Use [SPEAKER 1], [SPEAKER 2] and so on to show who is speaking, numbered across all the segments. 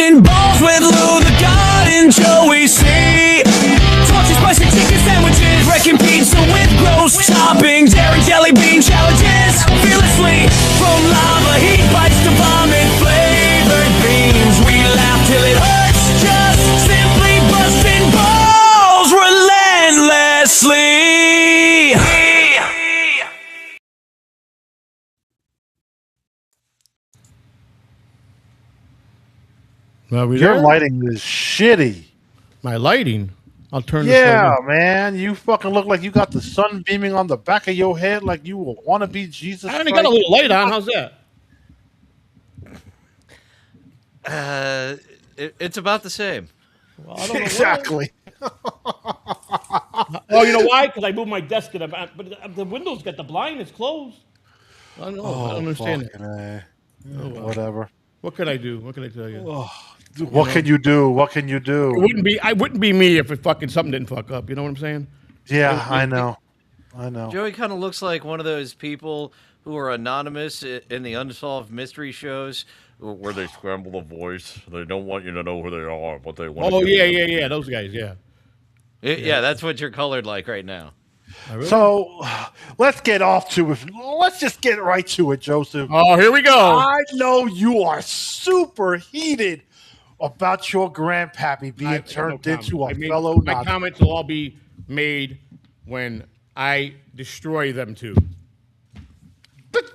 [SPEAKER 1] busting balls with Lou the God and Joey C. Torchy spicy chicken sandwiches, wrecking pizza with gross toppings, daring jelly bean challenges. Fearlessly from lava heat bites to vomit flavored beans. We laugh till it hurts, just simply busting balls relentlessly.
[SPEAKER 2] Your lighting is shitty.
[SPEAKER 3] My lighting? I'll turn this
[SPEAKER 2] Yeah,
[SPEAKER 3] light on.
[SPEAKER 2] man. You fucking look like you got the sun beaming on the back of your head like you want to be Jesus
[SPEAKER 3] I only
[SPEAKER 2] Christ.
[SPEAKER 3] got a little light on. How's that?
[SPEAKER 4] It's about the same.
[SPEAKER 3] Well, I don't know
[SPEAKER 2] Exactly.
[SPEAKER 3] Oh, you know why? Because I moved my desk, but the window's got the blind. It's closed. I don't know. I don't understand it.
[SPEAKER 2] Whatever.
[SPEAKER 3] What can I do? What can I tell you?
[SPEAKER 2] What can you do? What can you do?
[SPEAKER 3] I wouldn't be me if something didn't fuck up. You know what I'm saying?
[SPEAKER 2] Yeah, I know.
[SPEAKER 4] Joey kind of looks like one of those people who are anonymous in the unsolved mystery shows where they scramble the voice. They don't want you to know who they are, but they want.
[SPEAKER 3] Oh yeah. Those guys, yeah.
[SPEAKER 4] Yeah, that's what you're colored like right now.
[SPEAKER 3] Oh, really?
[SPEAKER 2] So let's get off to it. Let's just get right to it, Joseph.
[SPEAKER 3] Oh, here we go.
[SPEAKER 2] I know you are super heated about your grandpappy being turned into a fellow Nazi.
[SPEAKER 3] My comments will all be made when I destroy them too.
[SPEAKER 2] But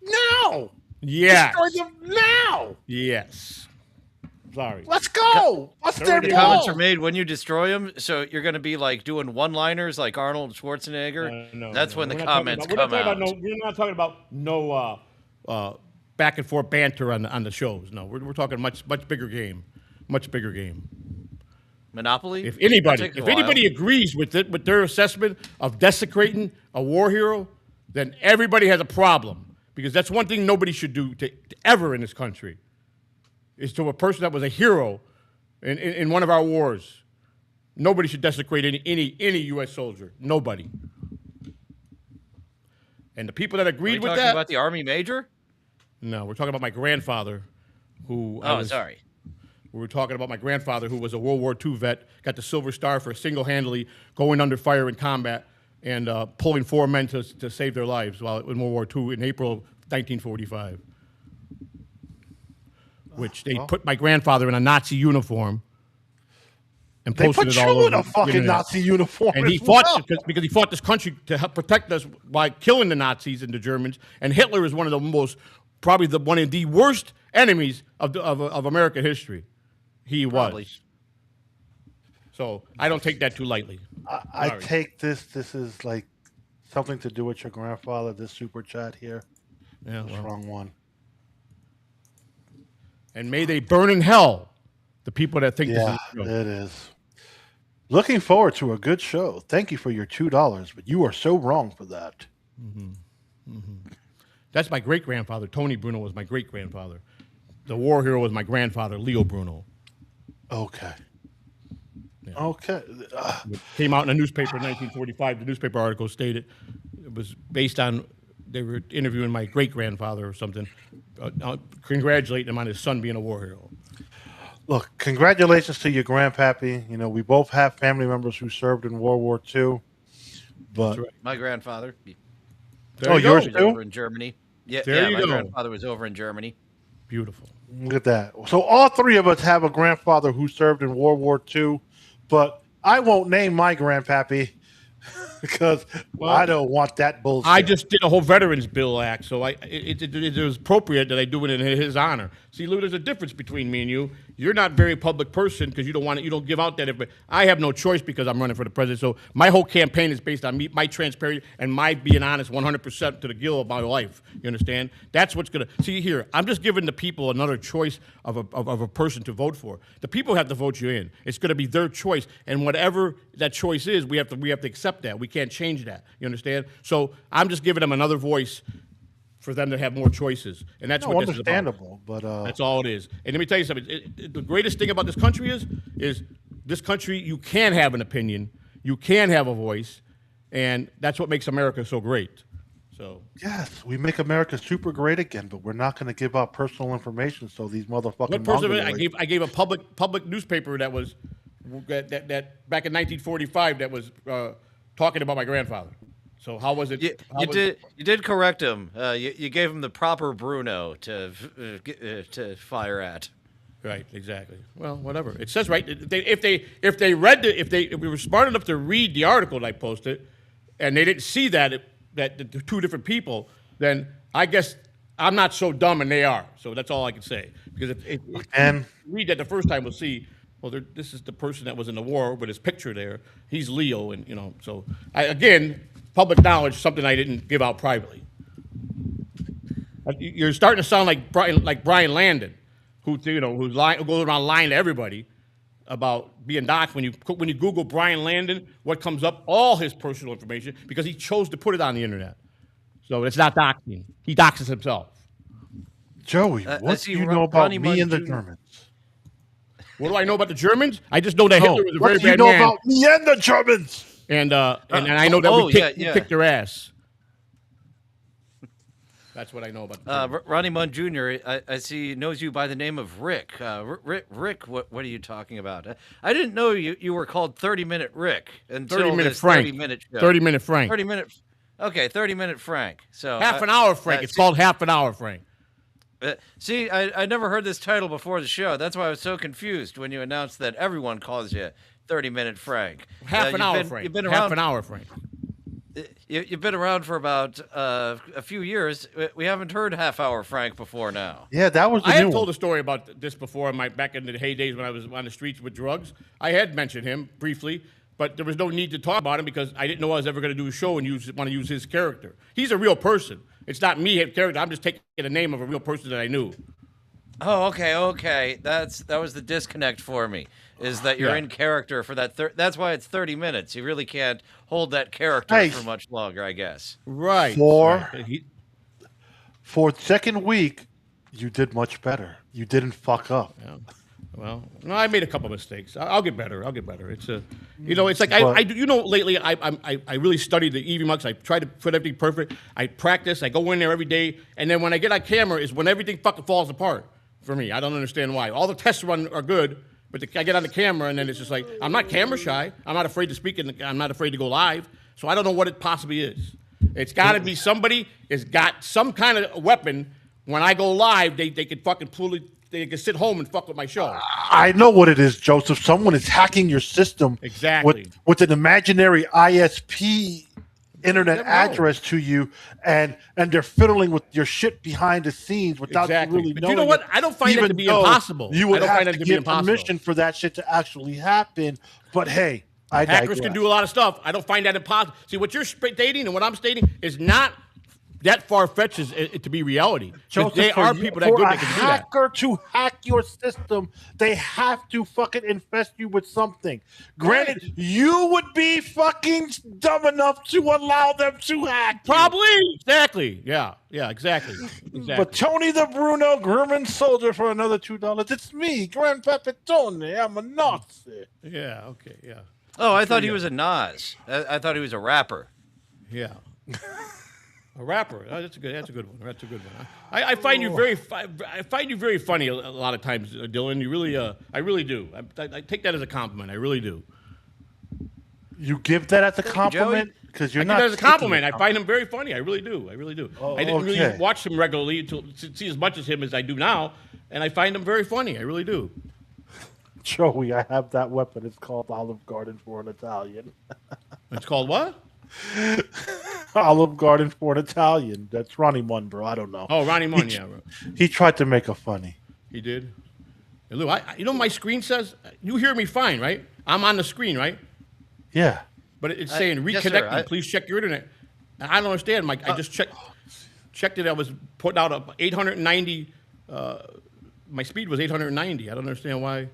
[SPEAKER 2] now.
[SPEAKER 3] Yes.
[SPEAKER 2] Destroy them now.
[SPEAKER 3] Yes. Sorry.
[SPEAKER 2] Let's go. Let's
[SPEAKER 4] The comments are made when you destroy them, so you're going to be like doing one-liners like Arnold Schwarzenegger. That's when the comments come out.
[SPEAKER 3] We're not talking about no back and forth banter on the shows. No, we're talking much bigger game, much bigger game.
[SPEAKER 4] Monopoly.
[SPEAKER 3] If anybody agrees with their assessment of desecrating a war hero, then everybody has a problem, because that's one thing nobody should do to ever in this country. Is to a person that was a hero in one of our wars. Nobody should desecrate any U.S. soldier. Nobody. And the people that agreed with that.
[SPEAKER 4] Talking about the Army Major?
[SPEAKER 3] No, we're talking about my grandfather, who.
[SPEAKER 4] Sorry.
[SPEAKER 3] We were talking about my grandfather, who was a World War II vet, got the Silver Star for single-handedly going under fire in combat and pulling 4 men to save their lives while in World War II in April of 1945. Which they put my grandfather in a Nazi uniform and posted it all over.
[SPEAKER 2] They put you in a fucking Nazi uniform.
[SPEAKER 3] And he fought because he fought this country to help protect us by killing the Nazis and the Germans. And Hitler is one of the one of the worst enemies of American history. He
[SPEAKER 4] Probably.
[SPEAKER 3] was. So I don't take that too lightly.
[SPEAKER 2] I take this is like something to do with your grandfather, this super chat here.
[SPEAKER 3] Yeah,
[SPEAKER 2] wrong one.
[SPEAKER 3] And may they burn in hell, the people that think this is
[SPEAKER 2] it is. Looking forward to a good show. Thank you for your $2, but you are so wrong for that.
[SPEAKER 3] Mm-hmm. Mm-hmm. That's my great-grandfather. Tony Bruno was my great-grandfather. The war hero was my grandfather, Leo Bruno.
[SPEAKER 2] Okay.
[SPEAKER 3] Yeah.
[SPEAKER 2] Okay.
[SPEAKER 3] It came out in a newspaper in 1945. The newspaper article stated it was based on, they were interviewing my great-grandfather or something, congratulating him on his son being a war hero.
[SPEAKER 2] Look, congratulations to your grandpappy. You know, we both have family members who served in World War II. But
[SPEAKER 3] right.
[SPEAKER 4] My grandfather.
[SPEAKER 2] Yours too?
[SPEAKER 4] Over in Germany. Yeah, my
[SPEAKER 3] go.
[SPEAKER 4] grandfather was over in Germany.
[SPEAKER 3] Beautiful.
[SPEAKER 2] Look at that. So all three of us have a grandfather who served in World War II, but I won't name my grandpappy because I don't want that bullshit.
[SPEAKER 3] I just did a whole Veterans Bill Act, so it was appropriate that I do it in his honor. See, Lou, there's a difference between me and you. You're not a very public person because you don't give out that. I have no choice because I'm running for the president. So my whole campaign is based on my transparency and my being honest 100% to the gill of my life. You understand? That's what's gonna see here. I'm just giving the people another choice of a person to vote for. The people have to vote you in. It's going to be their choice, and whatever that choice is, we have to accept that. We can't change that. You understand? So I'm just giving them another voice for them to have more choices, and that's what this is about.
[SPEAKER 2] Understandable, but
[SPEAKER 3] that's all it is. And let me tell you something. The greatest thing about this country is this country. You can have an opinion, you can have a voice, and that's what makes America so great. So
[SPEAKER 2] yes, we make America super great again, but we're not going to give out personal information. So these motherfucking
[SPEAKER 3] what person?
[SPEAKER 2] mongoloids-
[SPEAKER 3] I gave a public newspaper that was that back in 1945 that was talking about my grandfather. So how was it?
[SPEAKER 4] You did correct him. You gave him the proper Bruno to fire at.
[SPEAKER 3] Right, exactly. Well, whatever. It says right. If we were smart enough to read the article that I posted, and they didn't see that the two different people, then I guess I'm not so dumb and they are. So that's all I can say. Because if read that the first time, we'll see. Well, this is the person that was in the war with his picture there. He's Leo, and So again, public knowledge, something I didn't give out privately. You're starting to sound like Brian Landon, who's goes around lying to everybody about being doxxed. When you Google Brian Landon, what comes up? All his personal information, because he chose to put it on the internet. So it's not doxing. He doxes himself.
[SPEAKER 2] Joey, what do you know about me and the Germans?
[SPEAKER 3] What do I know about the Germans? I just know that Hitler was a very bad man.
[SPEAKER 2] What do you know about me and the Germans?
[SPEAKER 3] And I know that we kicked their ass. That's what I know about.
[SPEAKER 4] Ronnie Munn Jr. I see knows you by the name of Rick. Rick, what are you talking about? I didn't know you were called 30-Minute Rick until
[SPEAKER 3] 30-Minute Frank.
[SPEAKER 4] 30-minute show.
[SPEAKER 3] 30-Minute Frank.
[SPEAKER 4] 30-minute. Okay, 30-Minute Frank. So
[SPEAKER 3] half an hour Frank. It's called Half an Hour Frank.
[SPEAKER 4] See, I never heard this title before the show. That's why I was so confused when you announced that everyone calls you 30-Minute Frank.
[SPEAKER 3] Half an hour Frank.
[SPEAKER 4] You've been around,
[SPEAKER 3] half an hour Frank.
[SPEAKER 4] You've been around for about a few years. We haven't heard Half Hour Frank before now.
[SPEAKER 2] Yeah, that was the
[SPEAKER 3] I
[SPEAKER 2] new
[SPEAKER 3] had told
[SPEAKER 2] one.
[SPEAKER 3] a story about this before back in the heydays when I was on the streets with drugs. I had mentioned him briefly, but there was no need to talk about him because I didn't know I was ever going to do a show and want to use his character. He's a real person. It's not me, his character. I'm just taking the name of a real person that I knew.
[SPEAKER 4] Oh, okay. That was the disconnect for me. Is that you're in character for that? That's why it's 30 minutes. You really can't hold that character for much longer, I guess.
[SPEAKER 3] Right.
[SPEAKER 2] For second week, you did much better. You didn't fuck up.
[SPEAKER 3] Yeah. Well, no, I made a couple mistakes. I'll get better. It's it's like lately I really studied the EV Mux. I try to put everything perfect. I practice. I go in there every day, and then when I get on camera is when everything fucking falls apart for me. I don't understand why. All the tests are good, but I get on the camera, and then it's just like I'm not camera shy. I'm not afraid to speak, I'm not afraid to go live. So I don't know what it possibly is. It's got to be somebody has got some kind of weapon. When I go live, they can fucking pull it. They can sit home and fuck with my show.
[SPEAKER 2] I know what it is, Joseph. Someone is hacking your system with an imaginary ISP internet address to you, and they're fiddling with your shit behind the scenes without you really knowing.
[SPEAKER 3] You know what? I don't find it to be impossible.
[SPEAKER 2] You would have to get permission for that shit to actually happen. But hey,
[SPEAKER 3] hackers can do a lot of stuff. I don't find that impossible. See, what you're stating and what I'm stating is not that far-fetched as it to be reality.
[SPEAKER 2] Joseph,
[SPEAKER 3] they are people that good that can do that.
[SPEAKER 2] For a hacker to hack your system, they have to fucking infest you with something. Granted, you would be fucking dumb enough to allow them to hack you.
[SPEAKER 3] Probably. Exactly. Yeah, exactly.
[SPEAKER 2] But Tony the Bruno German soldier for another $2. It's me, Grandpapa Tony. I'm a Nazi.
[SPEAKER 3] Yeah, okay, yeah.
[SPEAKER 4] Oh, I thought he was a Nas. I thought he was a rapper.
[SPEAKER 3] Yeah. A rapper. Oh, that's a good one. That's a good one. I find you very funny a lot of times, Dylan. You really, I really do. I take that as a compliment. I really do.
[SPEAKER 2] You give that as a compliment because you're not.
[SPEAKER 3] I give that as a compliment. I find him very funny. I really do. I didn't really watch him regularly to see as much as him as I do now, and I find him very funny. I really do.
[SPEAKER 2] Joey, I have that weapon. It's called Olive Garden for an Italian.
[SPEAKER 3] It's called what?
[SPEAKER 2] Olive Garden for an Italian. That's Ronnie Munn, bro. I don't know.
[SPEAKER 3] Oh, Ronnie Munn, yeah. Bro.
[SPEAKER 2] He tried to make a funny.
[SPEAKER 3] He did? Hey, Lou, my screen says, you hear me fine, right? I'm on the screen, right?
[SPEAKER 2] Yeah.
[SPEAKER 3] But it's saying reconnecting. Please check your internet. I don't understand, Mike. I just checked it. I was putting out 890. My speed was 890. I don't understand why.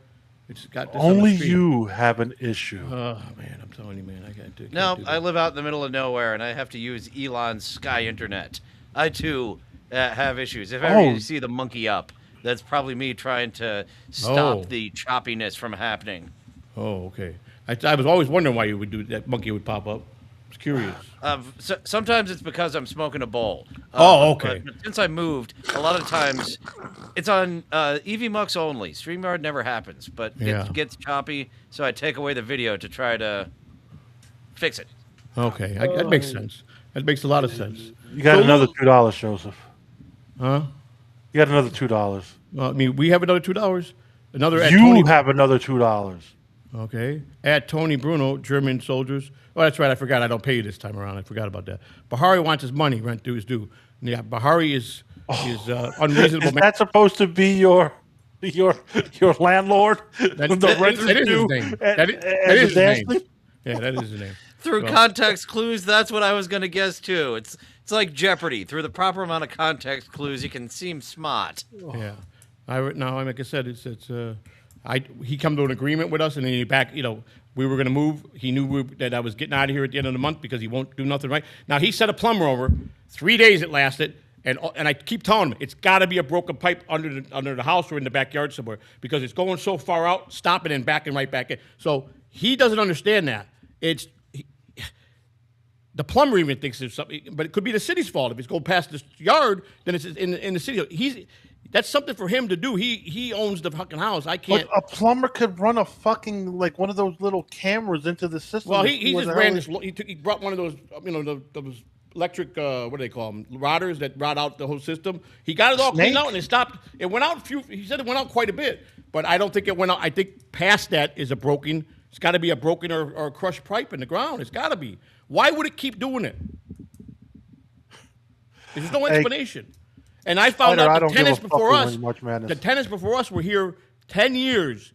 [SPEAKER 3] It's got this
[SPEAKER 2] only you have an issue.
[SPEAKER 3] Oh man, I'm telling you, man, I can't do.
[SPEAKER 4] No, I live out in the middle of nowhere, and I have to use Elon's Sky Internet. I too have issues. If ever you see the monkey up, that's probably me trying to stop the choppiness from happening.
[SPEAKER 3] Oh, okay. I was always wondering why you would do that. Monkey would pop up. was curious.
[SPEAKER 4] Sometimes it's because I'm smoking a bowl.
[SPEAKER 3] Okay.
[SPEAKER 4] But since I moved, a lot of times it's on EVMux only. StreamYard never happens, but it gets choppy, so I take away the video to try to fix it.
[SPEAKER 3] Okay, that makes sense. That makes a lot of sense.
[SPEAKER 2] You got another $2, Joseph.
[SPEAKER 3] Huh?
[SPEAKER 2] You got another $2.
[SPEAKER 3] Well, I mean, we have another $2.
[SPEAKER 2] You have another $2.
[SPEAKER 3] Okay. At Tony Bruno, German soldiers. Oh, that's right. I forgot. I don't pay you this time around. I forgot about that. Bahari wants his money. Rent due is due. Yeah, Bahari is unreasonable.
[SPEAKER 2] Is that supposed to be your landlord?
[SPEAKER 3] That is his name. That is his name. Yeah, that is his name.
[SPEAKER 4] Through context clues, that's what I was going to guess too. It's like Jeopardy. Through the proper amount of context clues, you can seem smart.
[SPEAKER 3] Yeah. Like I said, he come to an agreement with us, and then he back. We were going to move. He knew that I was getting out of here at the end of the month because he won't do nothing right. Now he sent a plumber over. 3 days it lasted, and I keep telling him it's got to be a broken pipe under the house or in the backyard somewhere because it's going so far out, stopping and backing right back in. So he doesn't understand that. The plumber even thinks it's something, but it could be the city's fault. If it's going past this yard, then it's in the city. That's something for him to do. He owns the fucking house. I can't.
[SPEAKER 2] But a plumber could run a fucking one of those little cameras into the system.
[SPEAKER 3] Well, he just ran this. He brought one of those those electric what do they call them, routers that route out the whole system. He got it all cleaned out and it stopped. It went out He said it went out quite a bit, but I don't think it went out. I think past that is a broken. It's got to be a broken or a crushed pipe in the ground. It's got to be. Why would it keep doing it? There's no explanation. And I found out the tenants before us were here 10 years,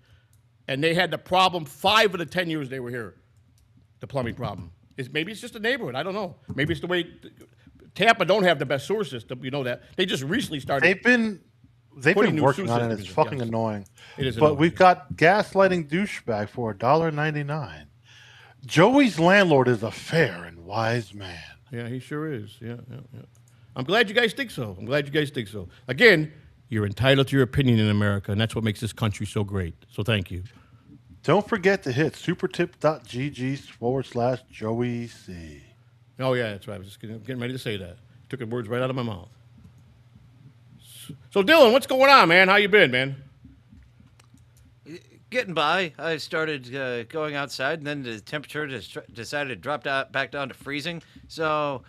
[SPEAKER 3] and they had the problem 5 of the 10 years they were here, the plumbing problem. Maybe it's just a neighborhood. I don't know. Maybe it's the way Tampa don't have the best sewer system. You know that. They just recently started.
[SPEAKER 2] They've been working on it. It's fucking annoying.
[SPEAKER 3] It is
[SPEAKER 2] but
[SPEAKER 3] annoying.
[SPEAKER 2] We've got gaslighting douchebag for $1.99. Joey's landlord is a fair and wise man.
[SPEAKER 3] Yeah, he sure is. Yeah. I'm glad you guys think so. Again, you're entitled to your opinion in America, and that's what makes this country so great. So thank you.
[SPEAKER 2] Don't forget to hit supertip.gg/JoeyC.
[SPEAKER 3] Oh, yeah, that's right. I was just getting ready to say that. Took the words right out of my mouth. So, Dylan, what's going on, man? How you been, man?
[SPEAKER 4] Getting by. I started going outside, and then the temperature just decided to drop back down to freezing. So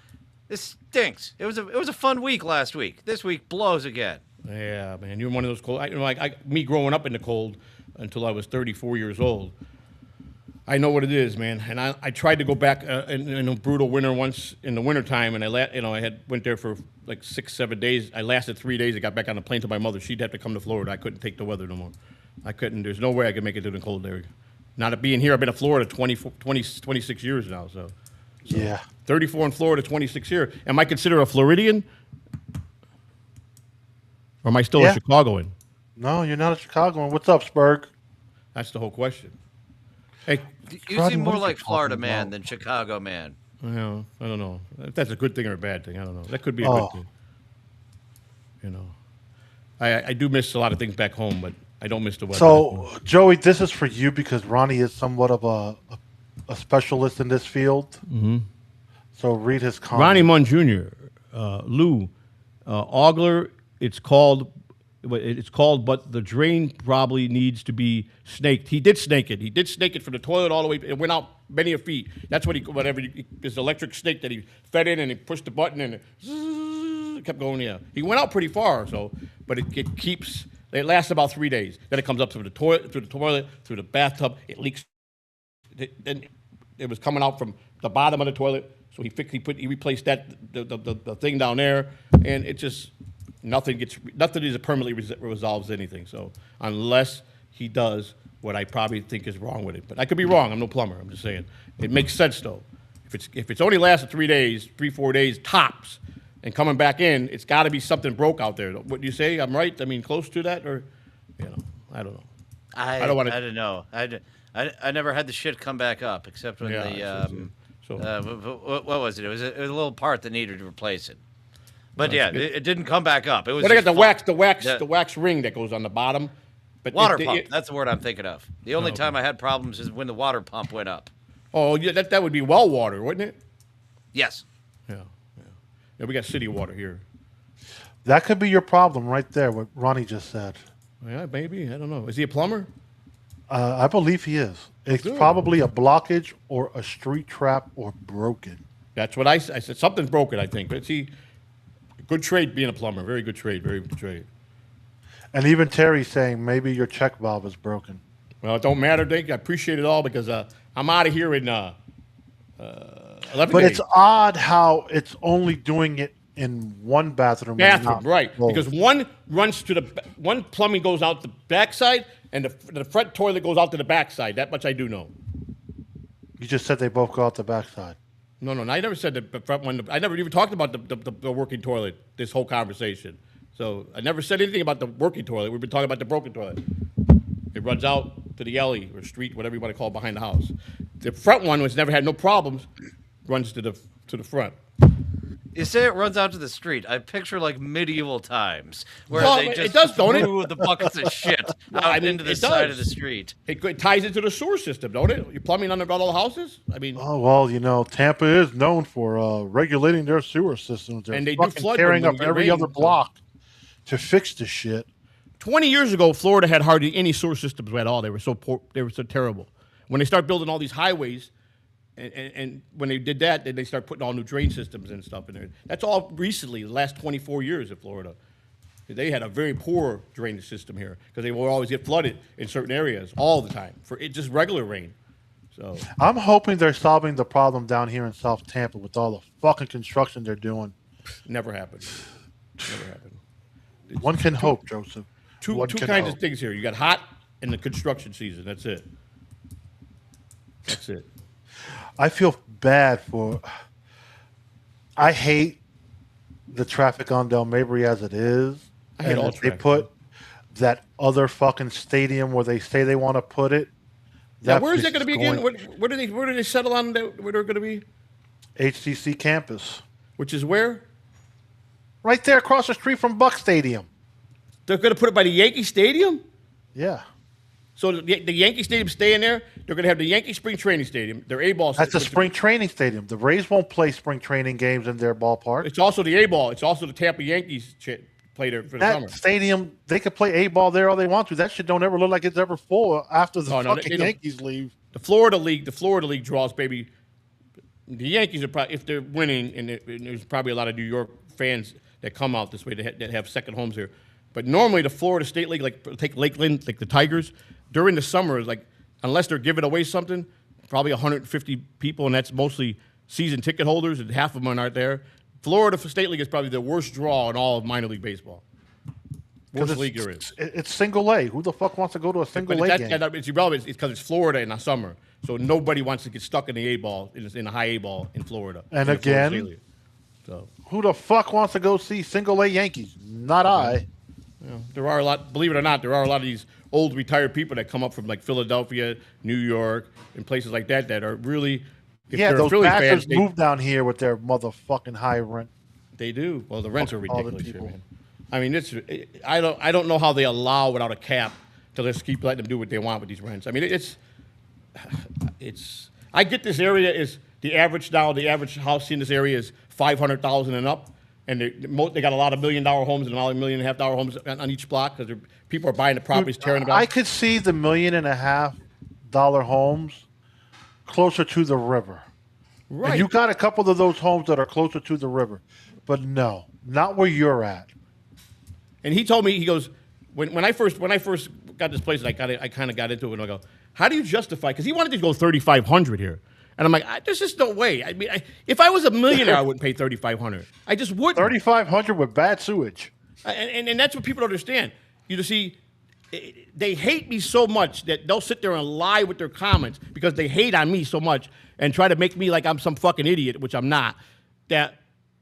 [SPEAKER 4] this stinks. It was a fun week last week. This week blows again.
[SPEAKER 3] Yeah, man. You're one of those cold. Me growing up in the cold until I was 34 years old. I know what it is, man. And I tried to go back in a brutal winter once in the wintertime, and I went there for like 6-7 days. I lasted 3 days. I got back on the plane to my mother. She'd have to come to Florida. I couldn't take the weather no more. I couldn't. There's no way I could make it to the cold area. Not being here. I've been in Florida 26 years now. So
[SPEAKER 2] yeah,
[SPEAKER 3] 34 in Florida, 26 here. Am I considered a Floridian, or am I still a Chicagoan?
[SPEAKER 2] No, you're not a Chicagoan. What's up, Spurg?
[SPEAKER 3] That's the whole question. Hey,
[SPEAKER 4] you seem more like Florida man than Chicago man.
[SPEAKER 3] Well, I don't know if that's a good thing or a bad thing. I don't know. That could be a good thing. I do miss a lot of things back home, but I don't miss the weather.
[SPEAKER 2] So, Joey, this is for you because Ronnie is somewhat of a specialist in this field.
[SPEAKER 3] Mm-hmm.
[SPEAKER 2] So read his comment.
[SPEAKER 3] Ronnie Munn Jr., Lou, Ogler, it's called, but the drain probably needs to be snaked. He did snake it. He did snake it from the toilet all the way. It went out many a feet. That's what this electric snake that he fed in, and he pushed the button, and it kept going. Yeah, he went out pretty far. So, but it keeps. It lasts about 3 days. Then it comes up through the toilet, through the bathtub. It leaks. Then it was coming out from the bottom of the toilet. So he replaced that the thing down there, and it just nothing is permanently resolves anything. So unless he does what I probably think is wrong with it, but I could be wrong. I'm no plumber. I'm just saying it makes sense though. If it's only lasted 3 days, 3-4 days tops, and coming back in, it's got to be something broke out there. What do you say? I'm right. I mean, close to that, or I don't know.
[SPEAKER 4] I don't know. I never had the shit come back up except when what was it? It was a little part that needed replacing. But it didn't come back up. It was.
[SPEAKER 3] But I got the wax ring that goes on the bottom. But
[SPEAKER 4] water pump. That's the word I'm thinking of. The only time I had problems is when the water pump went up.
[SPEAKER 3] Oh, yeah, that would be well water, wouldn't it?
[SPEAKER 4] Yes.
[SPEAKER 3] Yeah. We got city water here.
[SPEAKER 2] That could be your problem right there, what Ronnie just said.
[SPEAKER 3] Yeah, maybe. I don't know. Is he a plumber?
[SPEAKER 2] I believe he is. It's
[SPEAKER 3] Good.
[SPEAKER 2] probably a blockage or a street trap or broken.
[SPEAKER 3] That's what I said. Something's broken, I think. But see, good trade being a plumber. Very good trade. Very good trade.
[SPEAKER 2] And even Terry's saying maybe your check valve is broken.
[SPEAKER 3] Well, it don't matter, Dink. I appreciate it all because I'm out of here in 11
[SPEAKER 2] But
[SPEAKER 3] days.
[SPEAKER 2] it's odd how it's only doing it in one bathroom.
[SPEAKER 3] Right. Both. Because one plumbing goes out the backside and the front toilet goes out to the backside. That much I do know.
[SPEAKER 2] You just said they both go out the backside.
[SPEAKER 3] No, I never said the front one. I never even talked about the working toilet this whole conversation. So I never said anything about the working toilet. We've been talking about the broken toilet. It runs out to the alley or street, whatever you want to call it, behind the house. The front one, which never had no problems, runs to the front.
[SPEAKER 4] You say it runs out to the street. I picture like medieval times where they just
[SPEAKER 3] it does, don't
[SPEAKER 4] threw the buckets of shit out into the side of the street.
[SPEAKER 3] It ties into the sewer system, don't it? You're plumbing underground all the houses? I mean,
[SPEAKER 2] oh well, Tampa is known for regulating their sewer systems. They're
[SPEAKER 3] and they do flood
[SPEAKER 2] tearing up every
[SPEAKER 3] rain,
[SPEAKER 2] other block to fix the shit.
[SPEAKER 3] 20 years ago, Florida had hardly any sewer systems at all. They were so poor, they were so terrible. When they start building all these highways, and when they did that, then they start putting all new drain systems and stuff in there. That's all recently, the last 24 years in Florida. They had a very poor drainage system here because they will always get flooded in certain areas all the time for just regular rain. So
[SPEAKER 2] I'm hoping they're solving the problem down here in South Tampa with all the fucking construction they're doing.
[SPEAKER 3] Never happened. Never happened.
[SPEAKER 2] One can hope, Joseph.
[SPEAKER 3] Two kinds of things here. You got hot and the construction season. That's it. That's it.
[SPEAKER 2] I feel bad for. I hate the traffic on Del Mabry as it is.
[SPEAKER 3] I hate all
[SPEAKER 2] they
[SPEAKER 3] traffic.
[SPEAKER 2] put that other fucking stadium where they say they want to put it.
[SPEAKER 3] Yeah, where is that going to be again? Where do they settle on where they're going to be?
[SPEAKER 2] HCC campus.
[SPEAKER 3] Which is where?
[SPEAKER 2] Right there across the street from Buck Stadium.
[SPEAKER 3] They're going to put it by the Yankee Stadium?
[SPEAKER 2] Yeah.
[SPEAKER 3] So the Yankee Stadium staying there. They're going to have the Yankee Spring Training Stadium. Their A-ball.
[SPEAKER 2] That's a spring training stadium. The Rays won't play spring training games in their ballpark.
[SPEAKER 3] It's also the A-ball. It's also the Tampa Yankees play there for the summer.
[SPEAKER 2] That stadium, they could play A-ball there all they want to. That shit don't ever look like it's ever full after the fucking Yankees leave.
[SPEAKER 3] The Florida League draws, baby. The Yankees are probably, if they're winning, and there's probably a lot of New York fans that come out this way that have second homes here. But normally the Florida State League, like take Lakeland, like the Tigers, during the summer, like unless they're giving away something, probably 150 people, and that's mostly season ticket holders, and half of them aren't there. Florida State League is probably the worst draw in all of minor league baseball. Worst league there is.
[SPEAKER 2] It's single A. Who the fuck wants to go to a single A game?
[SPEAKER 3] It's irrelevant. It's because it's Florida in the summer, so nobody wants to get stuck in the A-ball, in the high A-ball in Florida.
[SPEAKER 2] And again, so who the fuck wants to go see single A Yankees? Not I.
[SPEAKER 3] Yeah, there are a lot. Believe it or not, there are a lot of these old retired people that come up from like Philadelphia, New York, and places like that are really.
[SPEAKER 2] Those bastards move down here with their motherfucking high rent.
[SPEAKER 3] They do. Well, the rents are ridiculous here, man. I mean, I don't know how they allow without a cap to just keep letting them do what they want with these rents. I mean, it's. I get this area is the average house in this area is $500,000 and up. And they got a lot of $1 million homes and a lot of $1.5 million homes on each block because people are buying the properties, tearing them down.
[SPEAKER 2] I could see the $1.5 million homes closer to the river. Right. And you got a couple of those homes that are closer to the river. But no, not where you're at.
[SPEAKER 3] And he told me, he goes, when I first got this place, I kind of got into it, and I go, how do you justify? Because he wanted to go 3,500 here. And I'm like, there's just no way. I mean, if I was a millionaire, I wouldn't pay $3,500. I just wouldn't.
[SPEAKER 2] $3,500 with bad sewage.
[SPEAKER 3] And that's what people don't understand. You see, they hate me so much that they'll sit there and lie with their comments because they hate on me so much and try to make me like I'm some fucking idiot, which I'm not, that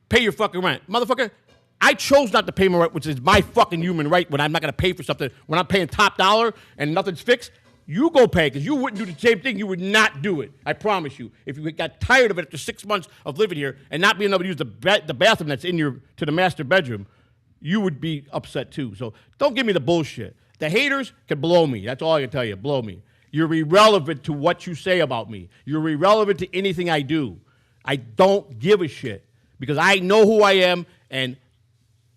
[SPEAKER 3] pay your fucking rent. Motherfucker, I chose not to pay my rent, which is my fucking human right when I'm not going to pay for something. When I'm paying top dollar and nothing's fixed, you go pay, because you wouldn't do the same thing. You would not do it. I promise you. If you got tired of it after 6 months of living here and not being able to use the bathroom that's to the master bedroom, you would be upset too. So don't give me the bullshit. The haters can blow me. That's all I can tell you. Blow me. You're irrelevant to what you say about me. You're irrelevant to anything I do. I don't give a shit because I know who I am and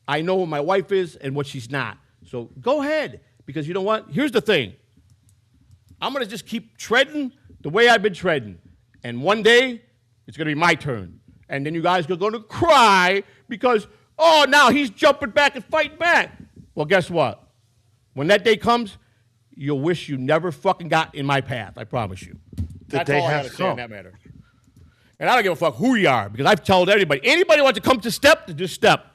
[SPEAKER 3] I know who my wife is and what she's not. So go ahead because you know what? Here's the thing. I'm going to just keep treading the way I've been treading. And one day, it's going to be my turn. And then you guys are going to cry because, oh, now he's jumping back and fighting back. Well, guess what? When that day comes, you'll wish you never fucking got in my path. I promise you. That's all I got to say on that matter. And I don't give a fuck who you are because I've told everybody, anybody wants to come to step, to just step.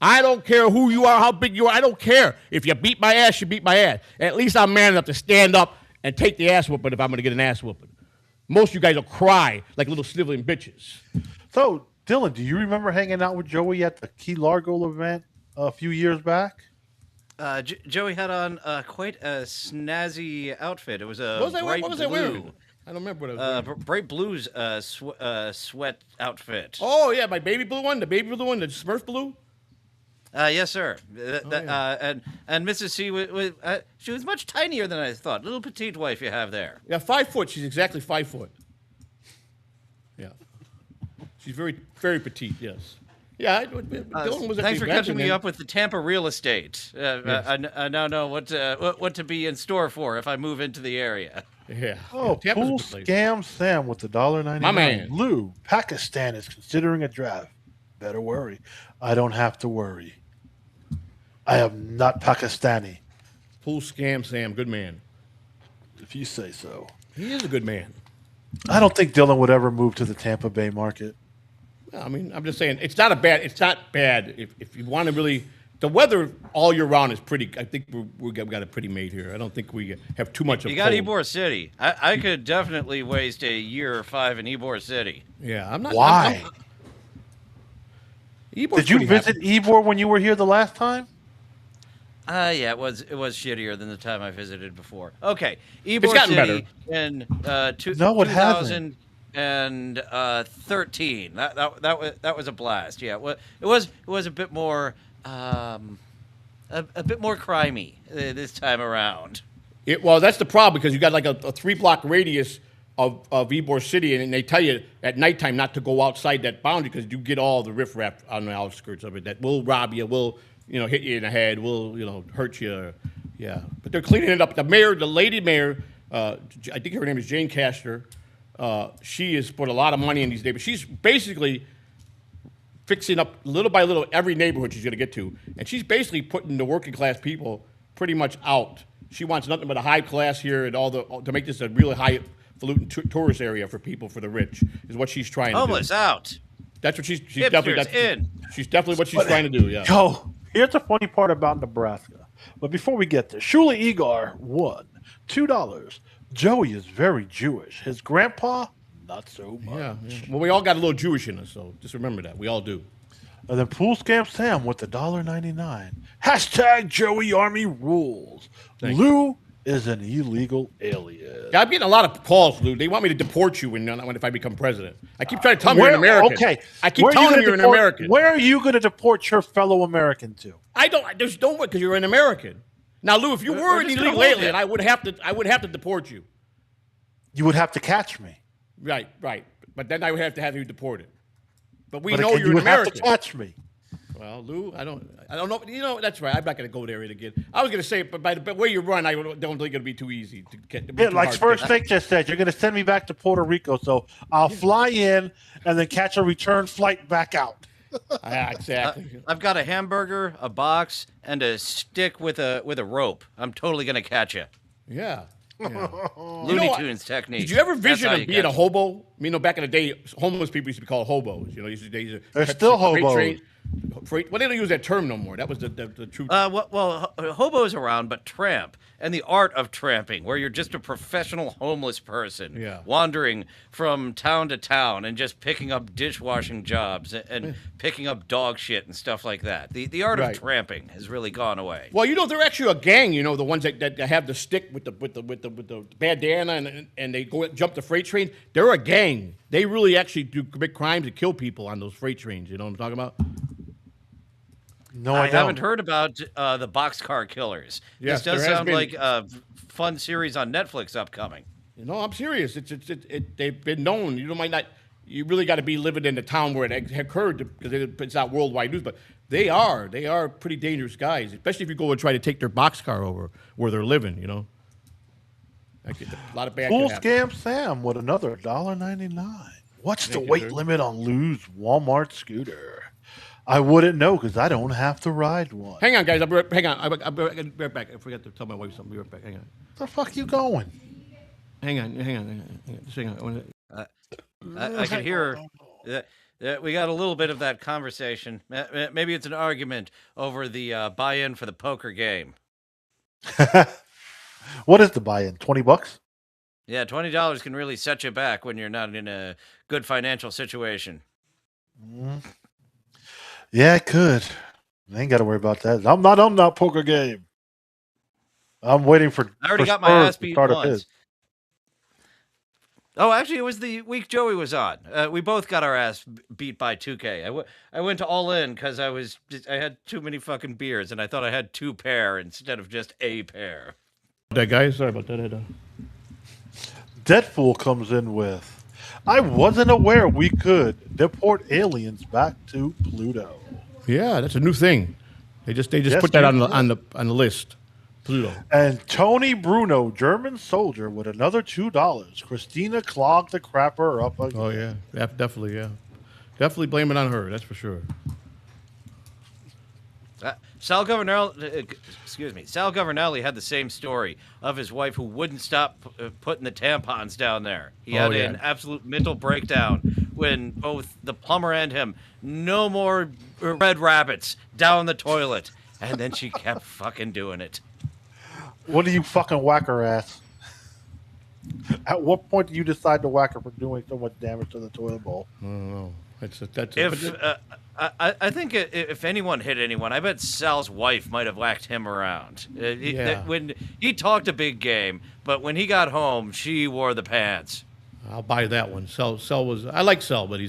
[SPEAKER 3] I don't care who you are, how big you are. I don't care. If you beat my ass, you beat my ass. At least I'm man enough to stand up and take the ass whooping if I'm going to get an ass whooping. Most of you guys will cry like little sniveling bitches.
[SPEAKER 2] So, Dylan, do you remember hanging out with Joey at the Key Largo event a few years back?
[SPEAKER 4] Joey had on quite a snazzy outfit. It was a
[SPEAKER 3] what was I wearing? I don't remember what I was wearing.
[SPEAKER 4] Bright blues sweat outfit.
[SPEAKER 3] Oh, yeah, my baby blue one, the Smurf blue?
[SPEAKER 4] Yes, sir. And Mrs. C she was much tinier than I thought. Little petite wife you have there.
[SPEAKER 3] Yeah, 5 foot. She's exactly 5 foot. Yeah, she's very, very petite. Yes. Yeah. Dylan was
[SPEAKER 4] thanks for catching me up with the Tampa real estate. Yes. I now know what to be in store for if I move into the area.
[SPEAKER 3] Yeah.
[SPEAKER 2] Oh,
[SPEAKER 3] yeah,
[SPEAKER 2] Pool Scam Sam with the $1.99.
[SPEAKER 3] My man.
[SPEAKER 2] Lou, Pakistan is considering a draft. Better worry. I don't have to worry. I am not Pakistani.
[SPEAKER 3] Pool Scam Sam, good man.
[SPEAKER 2] If you say so.
[SPEAKER 3] He is a good man.
[SPEAKER 2] I don't think Dylan would ever move to the Tampa Bay market.
[SPEAKER 3] I mean, I'm just saying, it's not bad if you want to really. The weather all year round is pretty. I think we've got it pretty made here. I don't think we have too much of.
[SPEAKER 4] You got Ybor City. I could definitely waste a year or 5 in Ybor City.
[SPEAKER 3] Yeah, I'm not.
[SPEAKER 2] Why? Did you visit Ybor when you were here the last time?
[SPEAKER 4] Yeah, it was shittier than the time I visited before. Okay, Ybor
[SPEAKER 3] City
[SPEAKER 4] better. In 2013. That was a blast. Yeah, it was a bit more a bit more crimey this time around.
[SPEAKER 3] Well, that's the problem because you got like a 3-block radius of Ybor City, and they tell you at nighttime not to go outside that boundary because you get all the riffraff on the outskirts of it that will rob you, will hit you in the head, will hurt you. Yeah, but they're cleaning it up. The lady mayor, I think her name is Jane Castor. She has put a lot of money in these neighborhoods. She's basically fixing up little by little every neighborhood she's going to get to, and she's basically putting the working class people pretty much out. She wants nothing but a high class here and to make this a really highfalutin tourist area for people, for the rich, is what she's trying to do.
[SPEAKER 4] Homeless out.
[SPEAKER 3] That's what she's
[SPEAKER 4] Hipsters
[SPEAKER 3] definitely
[SPEAKER 4] in.
[SPEAKER 3] She's definitely what she's trying to do. Yeah.
[SPEAKER 2] Yo, here's the funny part about Nebraska. But before we get there, Shula Egar won $2. Joey is very Jewish. His grandpa, not so much.
[SPEAKER 3] Yeah. Well, we all got a little Jewish in us, so just remember that. We all do.
[SPEAKER 2] And then Pool Scam Sam with the $1.99. Hashtag Joey Army rules. Lou is an illegal alien.
[SPEAKER 3] Yeah, I'm getting a lot of calls, Lou. They want me to deport you if I become president. I keep trying to tell them you're an American.
[SPEAKER 2] Okay.
[SPEAKER 3] I keep telling them you're an American.
[SPEAKER 2] Where are you going to deport your fellow American to?
[SPEAKER 3] Just don't because you're an American. Now, Lou, if you were an illegal alien, I would have to deport you.
[SPEAKER 2] You would have to catch me.
[SPEAKER 3] Right. But then I would have to have you deported. But know you're an American.
[SPEAKER 2] You would have to catch me.
[SPEAKER 3] Well, Lou, I don't know. That's right. I'm not going to go there again. I was going to say, but by the way you run, I don't think it's going to be too easy to get.
[SPEAKER 2] Yeah, like First Thing just said, you're going to send me back to Puerto Rico, so I'll fly in and then catch a return flight back out.
[SPEAKER 3] Exactly.
[SPEAKER 4] I've got a hamburger, a box, and a stick with a rope. I'm totally going to catch you.
[SPEAKER 3] Yeah.
[SPEAKER 4] Looney Tunes technique.
[SPEAKER 3] Did you ever vision of being a hobo? Back in the day, homeless people used to be called hobos.
[SPEAKER 2] They're still hobos.
[SPEAKER 3] Well, they don't use that term no more. That was the truth.
[SPEAKER 4] Hobo's around, but tramp and the art of tramping, where you're just a professional homeless person wandering from town to town and just picking up dishwashing jobs and picking up dog shit and stuff like that. The art of tramping has really gone away.
[SPEAKER 3] Well, they're actually a gang. The ones that have the stick with the bandana and they go jump the freight train. They're a gang. They really actually do commit crimes and kill people on those freight trains. You know what I'm talking about?
[SPEAKER 2] No,
[SPEAKER 4] I haven't heard about the boxcar killers.
[SPEAKER 3] Yes,
[SPEAKER 4] this does sound like a fun series on Netflix upcoming.
[SPEAKER 3] I'm serious. They've been known. You might not. you really got to be living in the town where it occurred because it's not worldwide news. But they are pretty dangerous guys, especially if you go and try to take their boxcar over where they're living. You know, a lot of bad.
[SPEAKER 2] Full Scam Sam with another $1.99. What's the weight limit on Lou's Walmart scooter? I wouldn't know because I don't have to ride one.
[SPEAKER 3] Hang on, guys. Hang on. I'll be right back. I forgot to tell my wife something. Be right back. Hang on.
[SPEAKER 2] Where the fuck you going?
[SPEAKER 3] Hang on. Just hang on.
[SPEAKER 4] I can hear that we got a little bit of that conversation. Maybe it's an argument over the buy-in for the poker game.
[SPEAKER 2] What is the buy-in? $20?
[SPEAKER 4] Yeah, $20 can really set you back when you're not in a good financial situation.
[SPEAKER 2] Yeah, it could. I ain't got to worry about that. I'm not on that poker game. I'm waiting for.
[SPEAKER 4] I already got my ass beat once. Oh, actually, it was the week Joey was on. We both got our ass beat by 2K. I went to all in because I had too many fucking beers, and I thought I had 2 pair instead of just a pair.
[SPEAKER 3] That guy, sorry about that.
[SPEAKER 2] Deadpool comes in with, I wasn't aware we could deport aliens back to Pluto.
[SPEAKER 3] Yeah, that's a new thing. They just put that on the list. Pluto.
[SPEAKER 2] And Tony Bruno, German soldier, with another $2. Christina clogged the crapper up again.
[SPEAKER 3] Oh yeah, definitely, yeah. Definitely blame it on her. That's for sure.
[SPEAKER 4] Sal Governelli had the same story of his wife who wouldn't stop putting the tampons down there. He had an absolute mental breakdown when both the plumber and him, no more red rabbits down the toilet. And then she kept fucking doing it.
[SPEAKER 2] What do you fucking whack her ass? At what point do you decide to whack her for doing so much damage to the toilet bowl?
[SPEAKER 3] I don't know.
[SPEAKER 4] I think if anyone hit anyone, I bet Sal's wife might have whacked him around. When he talked a big game, but when he got home, she wore the pants.
[SPEAKER 3] I'll buy that one. Sal was. I like Sal, but he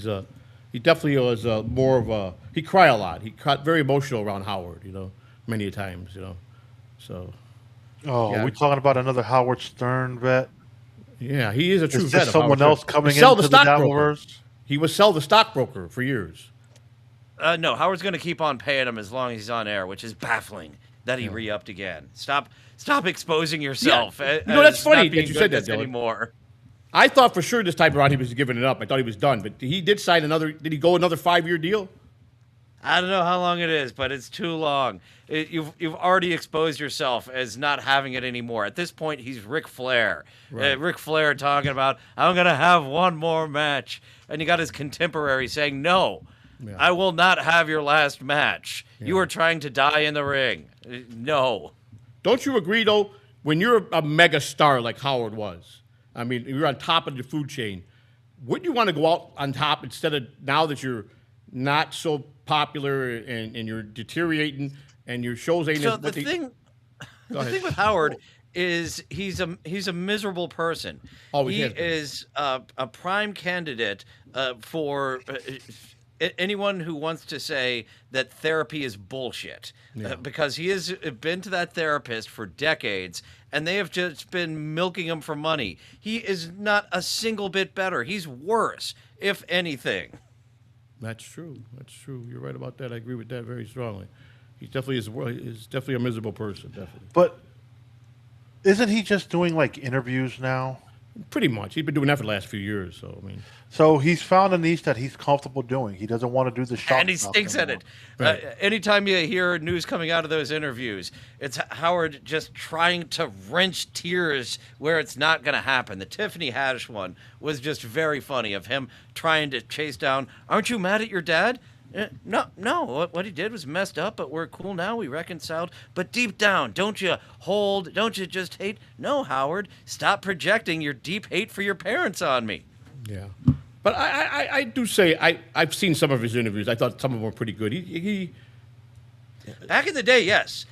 [SPEAKER 3] definitely was more of a. He cried a lot. He got very emotional around Howard. Many times. So.
[SPEAKER 2] Oh, are we talking about another Howard Stern vet?
[SPEAKER 3] Yeah, he is a true vet.
[SPEAKER 2] Is someone else coming into the Dabbleverse?
[SPEAKER 3] He was Sal the stockbroker for years.
[SPEAKER 4] No, Howard's going to keep on paying him as long as he's on air, which is baffling that he re-upped again. Stop exposing yourself.
[SPEAKER 3] Yeah. That's funny that you said that,
[SPEAKER 4] anymore.
[SPEAKER 3] I thought for sure this time around he was giving it up. I thought he was done, but he did sign another. Did he go another 5-year deal?
[SPEAKER 4] I don't know how long it is, but it's too long. You've already exposed yourself as not having it anymore. At this point, he's Ric Flair.
[SPEAKER 3] Right.
[SPEAKER 4] Ric Flair talking about, I'm going to have one more match. And you got his contemporary saying, no, I will not have your last match. Yeah. You are trying to die in the ring. No.
[SPEAKER 3] Don't you agree, though, when you're a mega star like Howard was, I mean, you're on top of the food chain, wouldn't you want to go out on top instead of now that you're not so popular and you're deteriorating and your shows ain't
[SPEAKER 4] so the thing with Howard is he's a miserable person. He is a prime candidate for anyone who wants to say that therapy is bullshit, because he has been to that therapist for decades and they have just been milking him for money. He is not a single bit better. He's worse, if anything.
[SPEAKER 3] That's true. You're right about that. I agree with that very strongly. He definitely is definitely a miserable person, definitely.
[SPEAKER 2] But isn't he just doing like interviews now?
[SPEAKER 3] Pretty much. He's been doing that for the last few years. So I mean,
[SPEAKER 2] so he's found a niche that he's comfortable doing. He doesn't want to do the shock.
[SPEAKER 4] And he stinks at it. Right. Anytime you hear news coming out of those interviews, it's Howard just trying to wrench tears where it's not going to happen. The Tiffany Haddish one was just very funny, of him trying to chase down, aren't you mad at your dad? No. What he did was messed up, but we're cool now. We reconciled. But deep down, don't you just hate? No, Howard, stop projecting your deep hate for your parents on me.
[SPEAKER 3] Yeah. But I do say, I've seen some of his interviews. I thought some of them were pretty good. He
[SPEAKER 4] Back in the day, yes.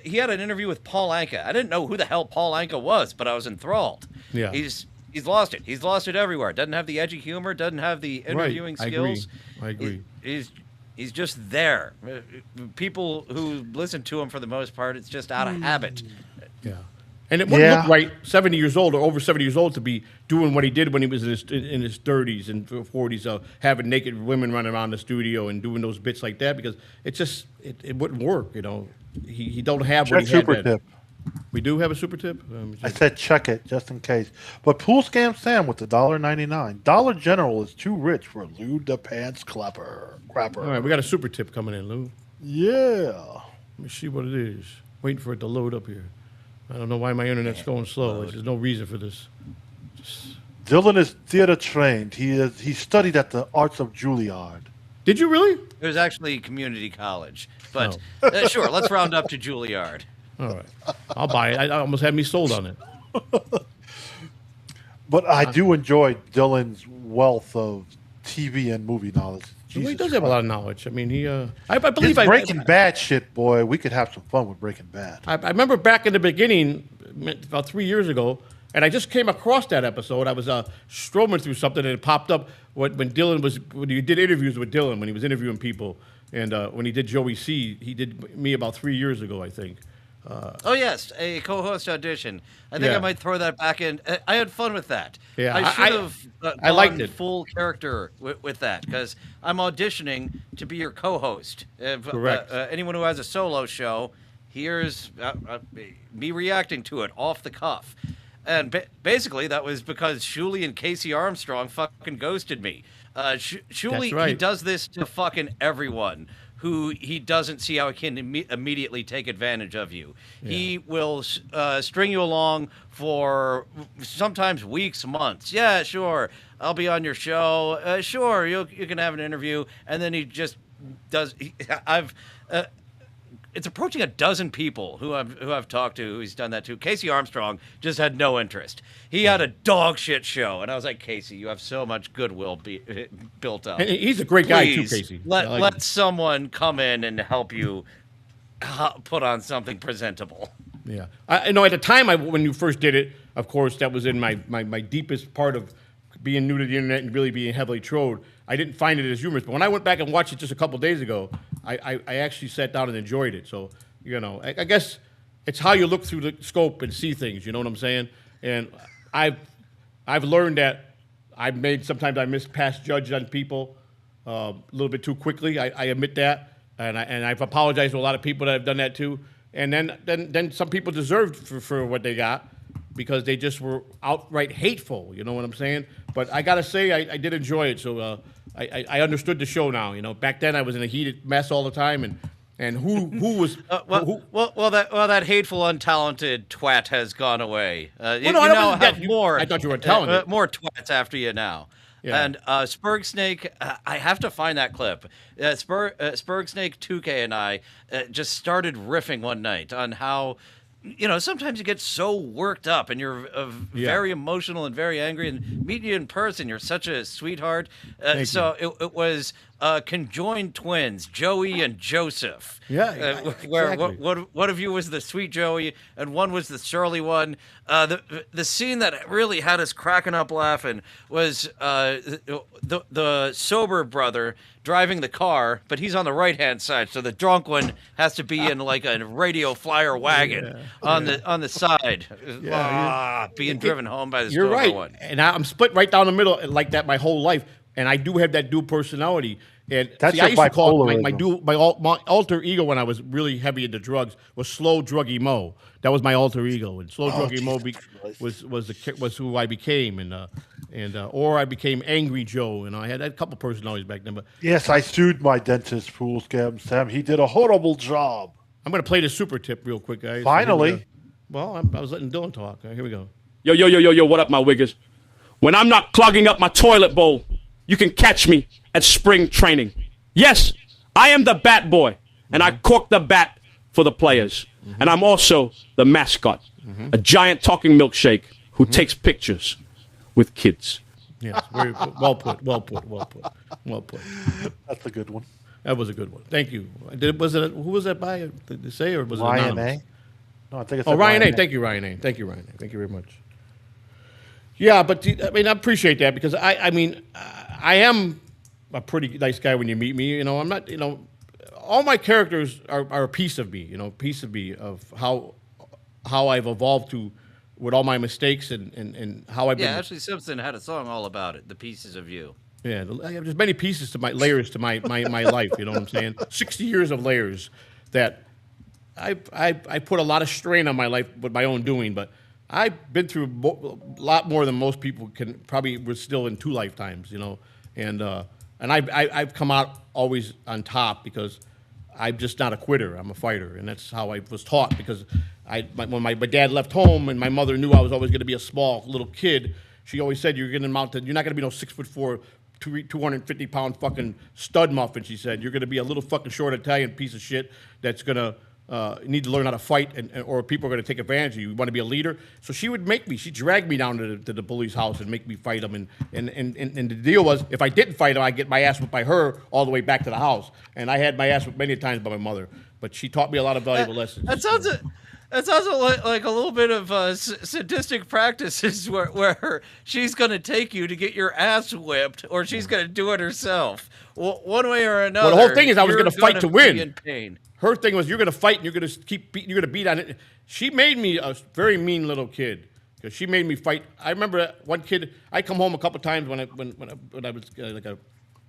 [SPEAKER 4] He had an interview with Paul Anka. I didn't know who the hell Paul Anka was, but I was enthralled.
[SPEAKER 3] Yeah.
[SPEAKER 4] He's lost it. He's lost it everywhere. Doesn't have the edgy humor, doesn't have the interviewing skills.
[SPEAKER 3] I agree.
[SPEAKER 4] He's just there. People who listen to him, for the most part, it's just out of habit.
[SPEAKER 3] Yeah. And it wouldn't look right 70 years old or over 70 years old to be doing what he did when he was in his 30s and 40s, having naked women running around the studio and doing those bits like that, because it wouldn't work, you know. He don't have what he had then.
[SPEAKER 2] Tip.
[SPEAKER 3] We do have a super tip?
[SPEAKER 2] I said check it just in case. But Pool Scam Sam with the $1.99. Dollar General is too rich for Lou the Pants Crapper.
[SPEAKER 3] All right, we got a super tip coming in, Lou.
[SPEAKER 2] Yeah.
[SPEAKER 3] Let me see what it is. Waiting for it to load up here. I don't know why my internet's going slow. There's no reason for this.
[SPEAKER 2] Dylan is theater trained. He studied at the Arts of Juilliard.
[SPEAKER 3] Did you really?
[SPEAKER 4] It was actually community college. But sure, let's round up to Juilliard.
[SPEAKER 3] All right. I'll buy it. I almost had me sold on it.
[SPEAKER 2] But I do enjoy Dylan's wealth of TV and movie knowledge.
[SPEAKER 3] He does have a lot of knowledge. I mean, I believe
[SPEAKER 2] Breaking Bad shit, boy. We could have some fun with Breaking Bad.
[SPEAKER 3] I remember back in the beginning, about 3 years ago, and I just came across that episode. I was strolling through something, and it popped up when he did interviews with Dylan, when he was interviewing people, and when he did Joey C. He did me about 3 years ago, I think.
[SPEAKER 4] Oh, yes, a co-host audition. I think I might throw that back in. I had fun with that.
[SPEAKER 3] Yeah,
[SPEAKER 4] I should have
[SPEAKER 3] I liked it.
[SPEAKER 4] Full character with that, because I'm auditioning to be your co-host.
[SPEAKER 3] Correct.
[SPEAKER 4] Anyone who has a solo show, here's me reacting to it off the cuff. And basically, that was because Shuley and Casey Armstrong fucking ghosted me. Shuley,
[SPEAKER 3] right.
[SPEAKER 4] He does this to fucking everyone who he doesn't see how he can immediately take advantage of you. Yeah. He will string you along for sometimes weeks, months. Yeah, sure, I'll be on your show. Sure, you can have an interview. And then he just does. It's approaching a dozen people who I've talked to who he's done that to. Casey Armstrong just had no interest. He had a dog shit show, and I was like, Casey, you have so much goodwill built up.
[SPEAKER 3] And he's a great guy too, Casey.
[SPEAKER 4] Let someone come in and help you put on something presentable.
[SPEAKER 3] Yeah, I know. At the time when you first did it, of course, that was in my deepest part of being new to the internet and really being heavily trolled. I didn't find it as humorous, but when I went back and watched it just a couple days ago, I actually sat down and enjoyed it. So, you know, I guess it's how you look through the scope and see things. You know what I'm saying? And I've learned that sometimes I past judge on people a little bit too quickly. I admit that, and I've apologized to a lot of people that have done that too. And then some people deserved for what they got, because they just were outright hateful. You know what I'm saying? But I gotta say, I did enjoy it. So I understood the show now. You know, back then I was in a heated mess all the time, and who was
[SPEAKER 4] that hateful, untalented twat has gone away. You
[SPEAKER 3] no,
[SPEAKER 4] now have more.
[SPEAKER 3] I thought you were talented.
[SPEAKER 4] More twats after you now. Yeah. And Spurg Snake, I have to find that clip. Spurg Snake 2K and I just started riffing one night on how, you know, sometimes you get so worked up and you're very emotional and very angry, and meeting you in person, you're such a sweetheart. So it was conjoined twins, Joey and Joseph.
[SPEAKER 3] Yeah,
[SPEAKER 4] exactly. Where one of you was the sweet Joey and one was the surly one. The scene that really had us cracking up laughing was the sober brother driving the car, but he's on the right-hand side, so the drunk one has to be in like a radio flyer wagon on the side, being driven home by the sober
[SPEAKER 3] right.
[SPEAKER 4] one.
[SPEAKER 3] And I'm split right down the middle like that my whole life, and I do have that dual personality. And
[SPEAKER 2] that's
[SPEAKER 3] I used to call it my alter ego when I was really heavy into drugs was Slow Druggy Mo. That was my alter ego, and Slow Druggy Mo was who I became, or I became Angry Joe, and I had a couple personalities back then. But
[SPEAKER 2] yes, I sued my dentist, Pool Scam Sam. He did a horrible job.
[SPEAKER 3] I'm going to play the super tip real quick, guys.
[SPEAKER 2] Finally.
[SPEAKER 3] I was letting Dylan talk. Here we go.
[SPEAKER 5] Yo, what up, my wiggers? When I'm not clogging up my toilet bowl, you can catch me at spring training. Yes, I am the bat boy, and I cork the bat for the players. And I'm also the mascot, a giant talking milkshake who takes pictures with kids.
[SPEAKER 3] Yes, very well put.
[SPEAKER 2] That's a good one.
[SPEAKER 3] That was a good one. Thank you. Who was that by? Did they say, or was it
[SPEAKER 2] Ryan
[SPEAKER 3] anonymous?
[SPEAKER 2] A? No, I think it's
[SPEAKER 3] Ryan A. Thank you, Ryan A. Thank you, Ryan A. Thank you very much. Yeah, but I mean, I appreciate that, because I am a pretty nice guy when you meet me. You know, I'm not, you know, all my characters are a piece of me, you know, of how how I've evolved to with all my mistakes and how I've been.
[SPEAKER 4] Yeah, Ashley Simpson had a song all about it, The Pieces of You.
[SPEAKER 3] Yeah, there's many pieces to my layers to my life. You know what I'm saying? 60 years of layers that I put a lot of strain on my life with my own doing, but I've been through a lot more than most people can probably were still in 2 lifetimes, you know, and I've come out always on top because I'm just not a quitter. I'm a fighter, and that's how I was taught. Because when my dad left home and my mother knew I was always going to be a small little kid, she always said you're not going to be no 6'4", 250-pound fucking stud muffin. She said you're going to be a little fucking short Italian piece of shit that's going to need to learn how to fight, or people are going to take advantage of you. You want to be a leader? So she would make me. She dragged me down to the bully's house and make me fight them. And the deal was, if I didn't fight him, I'd get my ass whipped by her all the way back to the house. And I had my ass whipped many times by my mother. But she taught me a lot of valuable lessons.
[SPEAKER 4] That sounds like a little bit of sadistic practices where she's going to take you to get your ass whipped, or she's going to do it herself. One way or another.
[SPEAKER 3] Well, the whole thing is I was going to fight to win.
[SPEAKER 4] In pain.
[SPEAKER 3] Her thing was, you're going to fight and you're going to beat on it. She made me a very mean little kid because she made me fight. I remember one kid. I come home a couple times when I was like a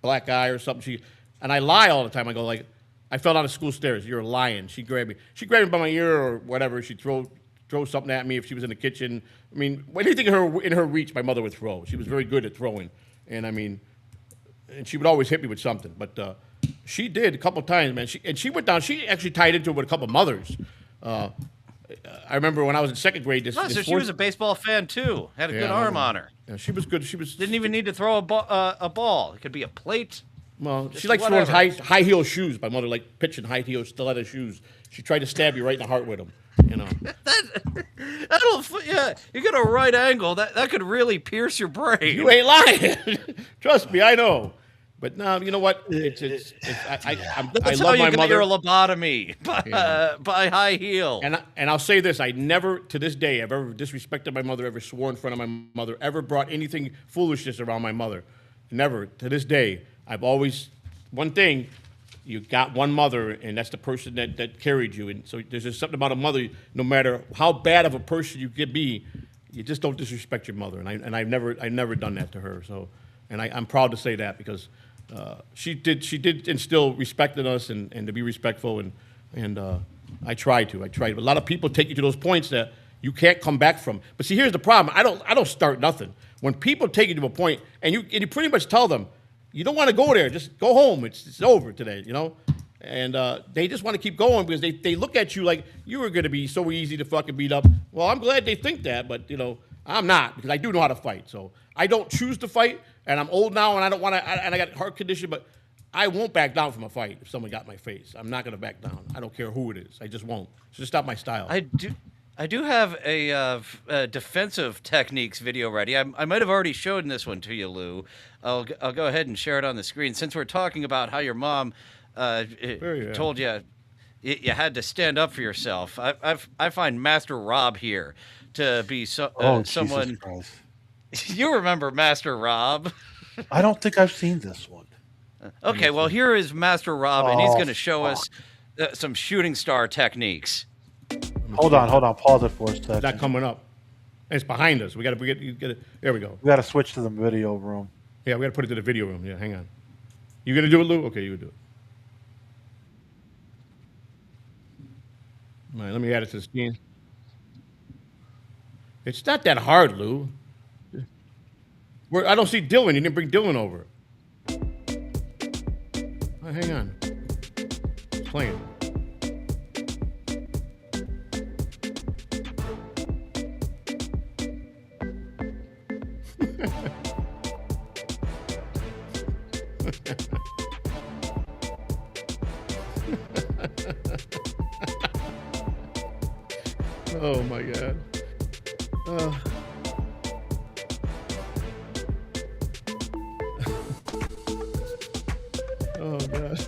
[SPEAKER 3] black guy or something. And I lie all the time. I go like, I fell down the school stairs. You're lying. She grabbed me. She grabbed me by my ear or whatever. She'd throw something at me if she was in the kitchen. I mean, anything in her reach, my mother would throw. She was very good at throwing. And I mean, and she would always hit me with something. But she did a couple times, man. She went down. She actually tied into it with a couple mothers. I remember when I was in second grade.
[SPEAKER 4] So she was a baseball fan too. Had a good arm on her.
[SPEAKER 3] Yeah, she was good.
[SPEAKER 4] Didn't even need to throw a ball. It could be a plate.
[SPEAKER 3] Well, she likes throwing high heel shoes. My mother liked pitching high heel stiletto shoes. She tried to stab you right in the heart with them. You know.
[SPEAKER 4] You get a right angle. That could really pierce your brain.
[SPEAKER 3] You ain't lying. Trust me, I know. But no, you know what? I love my mother.
[SPEAKER 4] Your lobotomy by high heel.
[SPEAKER 3] And I'll say this: I never, to this day, have ever disrespected my mother, ever swore in front of my mother, ever brought anything foolishness around my mother. Never. To this day, I've always one thing. You got one mother, and that's the person that carried you. And so there's just something about a mother. No matter how bad of a person you could be, you just don't disrespect your mother. And I've never done that to her. So, and I'm proud to say that because. She did instill respect in us and to be respectful and I tried to. A lot of people take you to those points that you can't come back from. But see, here's the problem. I don't start nothing. When people take you to a point and you pretty much tell them you don't want to go there, just go home. It's over today, you know. And they just want to keep going because they look at you like you were going to be so easy to fucking beat up. Well, I'm glad they think that, but you know I'm not because I do know how to fight. So I don't choose to fight. And I'm old now, and I don't want to. And I got a heart condition, but I won't back down from a fight if someone got in my face. I'm not going to back down. I don't care who it is. I just won't. It's just not my style.
[SPEAKER 4] I do have a defensive techniques video ready. I might have already shown this one to you, Lou. I'll go ahead and share it on the screen since we're talking about how your mom told you had to stand up for yourself. I find Master Rob here to be someone. You remember Master Rob?
[SPEAKER 2] I don't think I've seen this one.
[SPEAKER 4] Okay, well, here is Master Rob, and he's going to show us some shooting star techniques.
[SPEAKER 2] Hold on. Pause it for a second.
[SPEAKER 3] It's not coming up. It's behind us. We got to. There we go.
[SPEAKER 2] We got to switch to the video room.
[SPEAKER 3] Yeah, we got to put it to the video room. Yeah, hang on. You going to do it, Lou? Okay, you do it. All right, let me add it to the screen. It's not that hard, Lou. I don't see Dylan. You didn't bring Dylan over. Oh, hang on. It's playing. Oh, my God. Oh, God.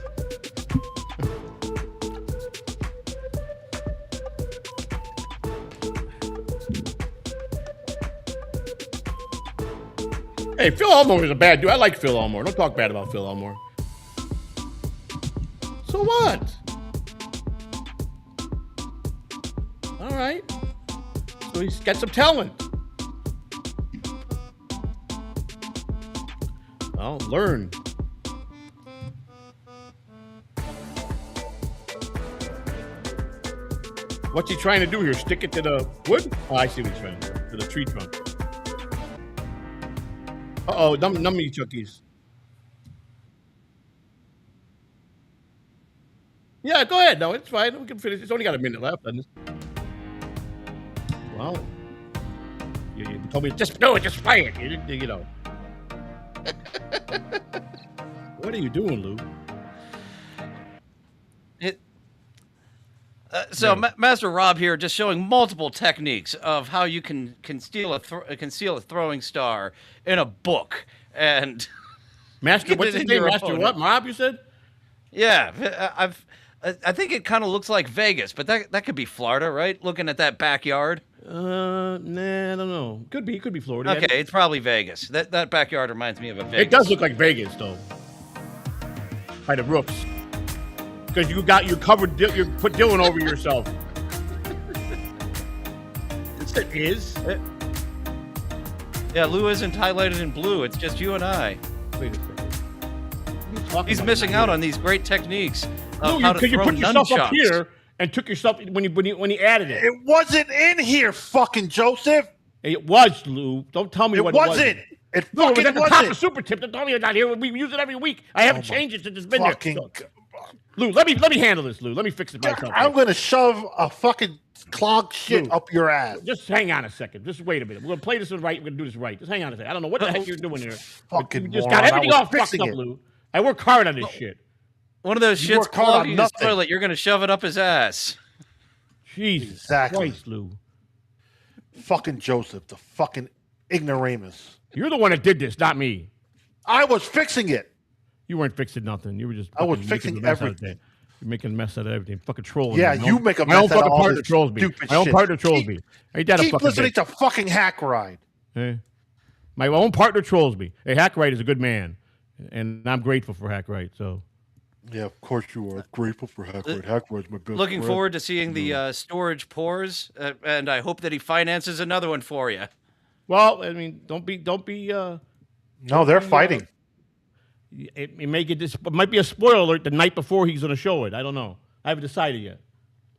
[SPEAKER 3] Hey, Phil Elmore is a bad dude. I like Phil Elmore. Don't talk bad about Phil Elmore. So what? All right. So he's got some talent. Well, learn. What's he trying to do here? Stick it to the wood? Oh, I see what he's trying to do. To the tree trunk. Uh-oh, nummy chuckies. Yeah, go ahead. No, it's fine. We can finish. It's only got a minute left on this. Well, you told me just do it, just play it. You didn't, you know. What are you doing, Lou?
[SPEAKER 4] Master Rob here, just showing multiple techniques of how you can conceal a throwing star in a book. And
[SPEAKER 3] Master, what's his name? Master what? Rob, you said?
[SPEAKER 4] Yeah, I think it kind of looks like Vegas, but that could be Florida, right? Looking at that backyard.
[SPEAKER 3] Nah, I don't know. Could be Florida.
[SPEAKER 4] Okay, it's probably Vegas. That backyard reminds me of a Vegas.
[SPEAKER 3] It does look like Vegas, though. By the roofs. Because you put Dylan over yourself. It is.
[SPEAKER 4] Yeah, Lou isn't highlighted in blue. It's just you and I.
[SPEAKER 3] Wait a second.
[SPEAKER 4] He's missing out on these great techniques of
[SPEAKER 3] Lou,
[SPEAKER 4] how to
[SPEAKER 3] you
[SPEAKER 4] throw
[SPEAKER 3] put yourself up
[SPEAKER 4] nunchucks.
[SPEAKER 3] here and took yourself when he added it.
[SPEAKER 2] It wasn't in here, fucking Joseph.
[SPEAKER 3] It was, Lou. Don't tell me what it wasn't.
[SPEAKER 2] It
[SPEAKER 3] No,
[SPEAKER 2] fucking
[SPEAKER 3] it was at the top
[SPEAKER 2] wasn't.
[SPEAKER 3] of Super Tip. Don't tell me it's not here. We use it every week. I haven't changed it since it's been
[SPEAKER 2] Fucking
[SPEAKER 3] there. So, Lou, let me handle this, Lou. Let me fix it myself.
[SPEAKER 2] I'm gonna shove a fucking clogged shit
[SPEAKER 3] Lou,
[SPEAKER 2] up your ass.
[SPEAKER 3] Just hang on a second. Just wait a minute. We're gonna play this right. We're gonna do this right. Just hang on a second. I don't know what the heck you're doing here.
[SPEAKER 2] Fucking
[SPEAKER 3] you just
[SPEAKER 2] moron.
[SPEAKER 3] got everything
[SPEAKER 2] I
[SPEAKER 3] all
[SPEAKER 2] was
[SPEAKER 3] fucked
[SPEAKER 2] fixing
[SPEAKER 3] up,
[SPEAKER 2] it.
[SPEAKER 3] Lou. I work hard on this shit.
[SPEAKER 4] One of those
[SPEAKER 2] You
[SPEAKER 4] shits
[SPEAKER 2] work hard on
[SPEAKER 4] clogging his
[SPEAKER 2] nothing.
[SPEAKER 4] toilet. You're gonna shove it up his ass.
[SPEAKER 3] Jesus
[SPEAKER 2] Exactly.
[SPEAKER 3] Christ, Lou.
[SPEAKER 2] Fucking Joseph, the fucking ignoramus.
[SPEAKER 3] You're the one that did this, not me.
[SPEAKER 2] I was fixing it.
[SPEAKER 3] You weren't fixing nothing. You were just.
[SPEAKER 2] I was
[SPEAKER 3] making
[SPEAKER 2] fixing
[SPEAKER 3] a mess out of
[SPEAKER 2] everything.
[SPEAKER 3] it. You're making a mess out of everything. Fucking trolling.
[SPEAKER 2] Yeah,
[SPEAKER 3] me.
[SPEAKER 2] you make a
[SPEAKER 3] My own
[SPEAKER 2] mess out of
[SPEAKER 3] fucking
[SPEAKER 2] all
[SPEAKER 3] partner
[SPEAKER 2] this
[SPEAKER 3] trolls me.
[SPEAKER 2] stupid
[SPEAKER 3] My own
[SPEAKER 2] shit.
[SPEAKER 3] partner trolls me. Ain't that a
[SPEAKER 2] Keep
[SPEAKER 3] fucking
[SPEAKER 2] listening
[SPEAKER 3] bitch?
[SPEAKER 2] to fucking Hack Ride.
[SPEAKER 3] Eh? My own partner trolls me. Hey, Hackwright is a good man, and I'm grateful for Hackwright. So.
[SPEAKER 2] Yeah, of course you are. Grateful for Hack Ride. Hack Ride's my best
[SPEAKER 4] Looking
[SPEAKER 2] friend.
[SPEAKER 4] forward to seeing the storage pours, and I hope that he finances another one for you.
[SPEAKER 3] Well, I mean, don't be.
[SPEAKER 2] No, they're fighting.
[SPEAKER 3] It might be a spoiler alert the night before he's going to show it. I don't know. I haven't decided yet.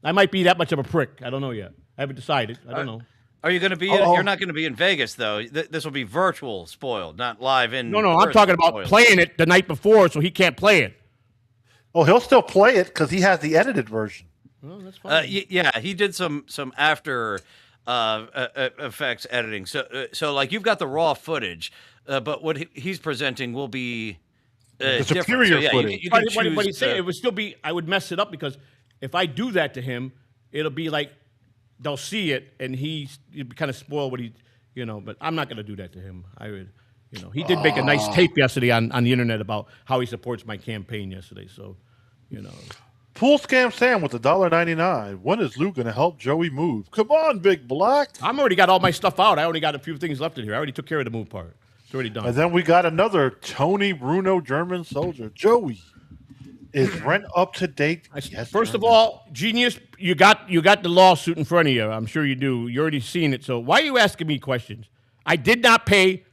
[SPEAKER 3] I might be that much of a prick. I don't know yet. I haven't decided. I don't know.
[SPEAKER 4] Are you going to be? You're not going to be in Vegas though. This will be virtual spoiled, not live in.
[SPEAKER 3] No. I'm talking about
[SPEAKER 4] spoiled.
[SPEAKER 3] playing it the night before, so he can't play it.
[SPEAKER 2] Oh, he'll still play it because he has the edited version.
[SPEAKER 3] Well, that's fine.
[SPEAKER 4] Yeah, he did some after effects editing. So like you've got the raw footage, but what he's presenting will be
[SPEAKER 2] The
[SPEAKER 4] different.
[SPEAKER 2] superior
[SPEAKER 4] So, yeah,
[SPEAKER 2] footage.
[SPEAKER 4] You can
[SPEAKER 3] What he's
[SPEAKER 4] choose
[SPEAKER 3] saying,
[SPEAKER 4] to-
[SPEAKER 3] it would still be. I would mess it up because if I do that to him, it'll be like they'll see it and he'd kind of spoil what he, But I'm not going to do that to him. I would, He did make a nice tape yesterday on the internet about how he supports my campaign yesterday. So,
[SPEAKER 2] Pool Scam Sam with $1.99. When is Lou going to help Joey move? Come on, Big Black.
[SPEAKER 3] I'm already got all my stuff out. I only got a few things left in here. I already took care of the move part. It's already done.
[SPEAKER 2] And then we got another Tony Bruno German soldier. Joey, is rent up to date? Yes,
[SPEAKER 3] First of all, genius, you got the lawsuit in front of you. I'm sure you do. You already seen it. So why are you asking me questions? I did not pay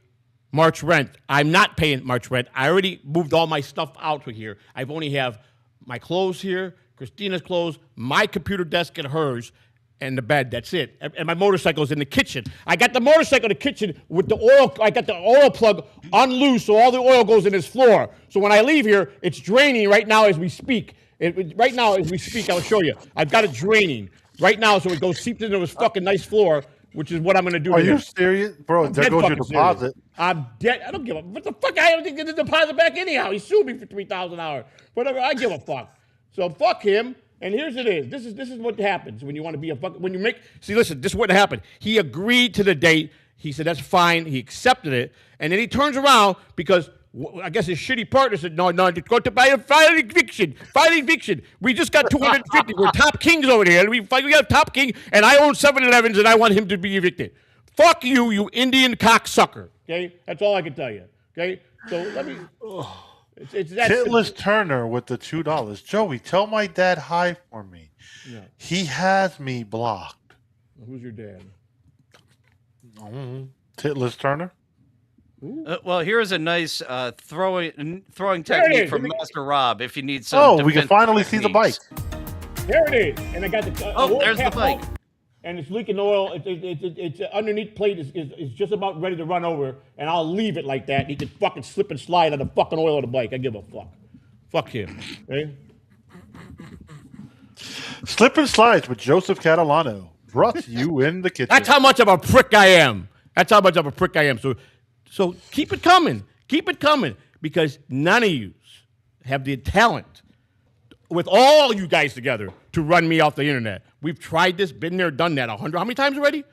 [SPEAKER 3] March rent. I'm not paying March rent. I already moved all my stuff out to here. I only have my clothes here, Christina's clothes, my computer desk and hers, and the bed. That's it. And my motorcycle's in the kitchen. I got the motorcycle in the kitchen with the oil. I got the oil plug unloosed, so all the oil goes in his floor. So when I leave here, it's draining right now as we speak. Right now as we speak, I'll show you. I've got it draining right now, so it goes seeps into his fucking nice floor, which is what I'm going to do.
[SPEAKER 2] Are you serious? Bro, there goes your deposit.
[SPEAKER 3] Serious. I'm dead. I don't give a... What the fuck? I don't think get the deposit back anyhow. He sued me for $3,000. Whatever. I give a fuck. So fuck him. And here's it is. This is what happens when you want to be a fuck. When you make... See, listen, this is what happened. He agreed to the date. He said, that's fine. He accepted it. And then he turns around because... I guess his shitty partner said, no, it's going to buy a file eviction. We just got 250. We're top kings over here. We have top king, and I own 7-Elevens, and I want him to be evicted. Fuck you, you Indian cocksucker. Okay? That's all I can tell you. Okay? So let me... It's that
[SPEAKER 2] Titless
[SPEAKER 3] simple.
[SPEAKER 2] Turner with the $2. Joey, tell my dad hi for me.
[SPEAKER 3] No.
[SPEAKER 2] He has me blocked.
[SPEAKER 3] Who's your dad?
[SPEAKER 2] Titless Turner.
[SPEAKER 4] Well, here's a nice throwing technique from Master Rob. If you need some.
[SPEAKER 2] Oh, we can finally see the bike.
[SPEAKER 3] There it is, and I got the.
[SPEAKER 4] There's the bike.
[SPEAKER 3] And it's leaking oil. It's underneath plate is just about ready to run over, and I'll leave it like that. He can fucking slip and slide on the fucking oil of the bike. I give a fuck. Fuck him. Okay?
[SPEAKER 2] Slip and Slides with Joseph Catalano. Brought to you in the kitchen.
[SPEAKER 3] That's how much of a prick I am. So keep it coming. Keep it coming. Because none of you have the talent, with all you guys together, to run me off the internet. We've tried this, been there, done that 100. How many times already?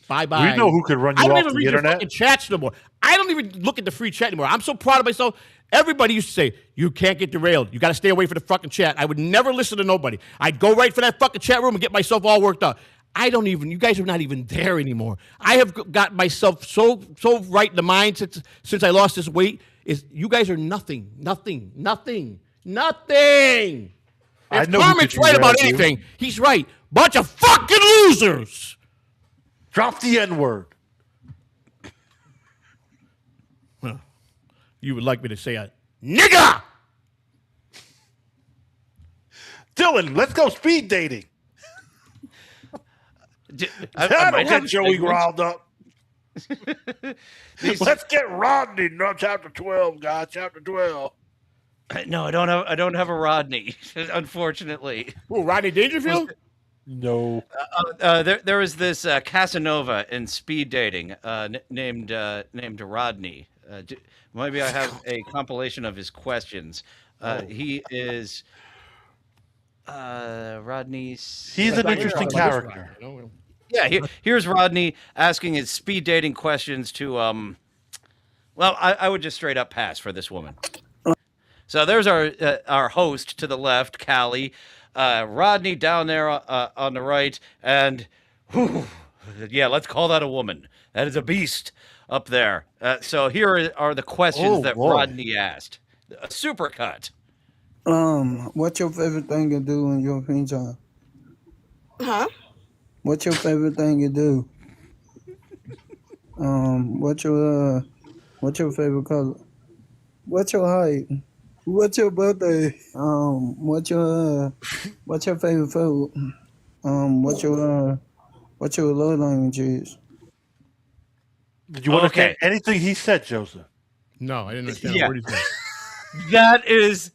[SPEAKER 3] Bye-bye.
[SPEAKER 2] We know who could run you off the internet. I don't even read your fucking
[SPEAKER 3] chats no more. I don't even look at the free chat anymore. I'm so proud of myself. Everybody used to say, you can't get derailed. You got to stay away from the fucking chat. I would never listen to nobody. I'd go right for that fucking chat room and get myself all worked up. You guys are not even there anymore. I have got myself so right in the mind since I lost this weight. You guys are nothing. If Carmen's right about anything, he's right. Bunch of fucking losers.
[SPEAKER 2] Drop the N-word.
[SPEAKER 3] Well, you would like me to say a nigga.
[SPEAKER 2] Dylan, let's go speed dating. That'll get Joey riled up. Let's get Rodney. No, chapter 12, guys. Chapter 12.
[SPEAKER 4] No, I don't have a Rodney, unfortunately.
[SPEAKER 3] Oh, Rodney Dangerfield?
[SPEAKER 2] No.
[SPEAKER 4] There was this Casanova in speed dating named Rodney. Maybe I have a compilation of his questions. He is Rodney's.
[SPEAKER 2] He's an interesting character.
[SPEAKER 4] Yeah, here's Rodney asking his speed dating questions to well, I would just straight up pass for this woman. So there's our host to the left, Callie, Rodney down there on the right, and yeah, let's call that a woman. That is a beast up there. So here are the questions that Rodney asked. A supercut.
[SPEAKER 6] What's your favorite thing to do in your free time?
[SPEAKER 7] Huh?
[SPEAKER 6] What's your favorite thing to do? What's your favorite color? What's your height? What's your birthday? What's your favorite food? What's your love language is?
[SPEAKER 2] Did you understand anything he said, Joseph?
[SPEAKER 3] No, I didn't understand a word he said.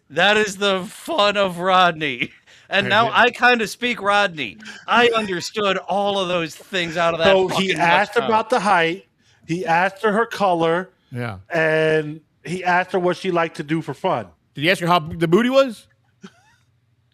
[SPEAKER 4] That is the fun of Rodney. And now I kind of speak Rodney. I understood all of those things out of that.
[SPEAKER 2] So he asked about the height. He asked her color.
[SPEAKER 3] Yeah.
[SPEAKER 2] And he asked her what she liked to do for fun.
[SPEAKER 3] Did he ask her how big the booty was?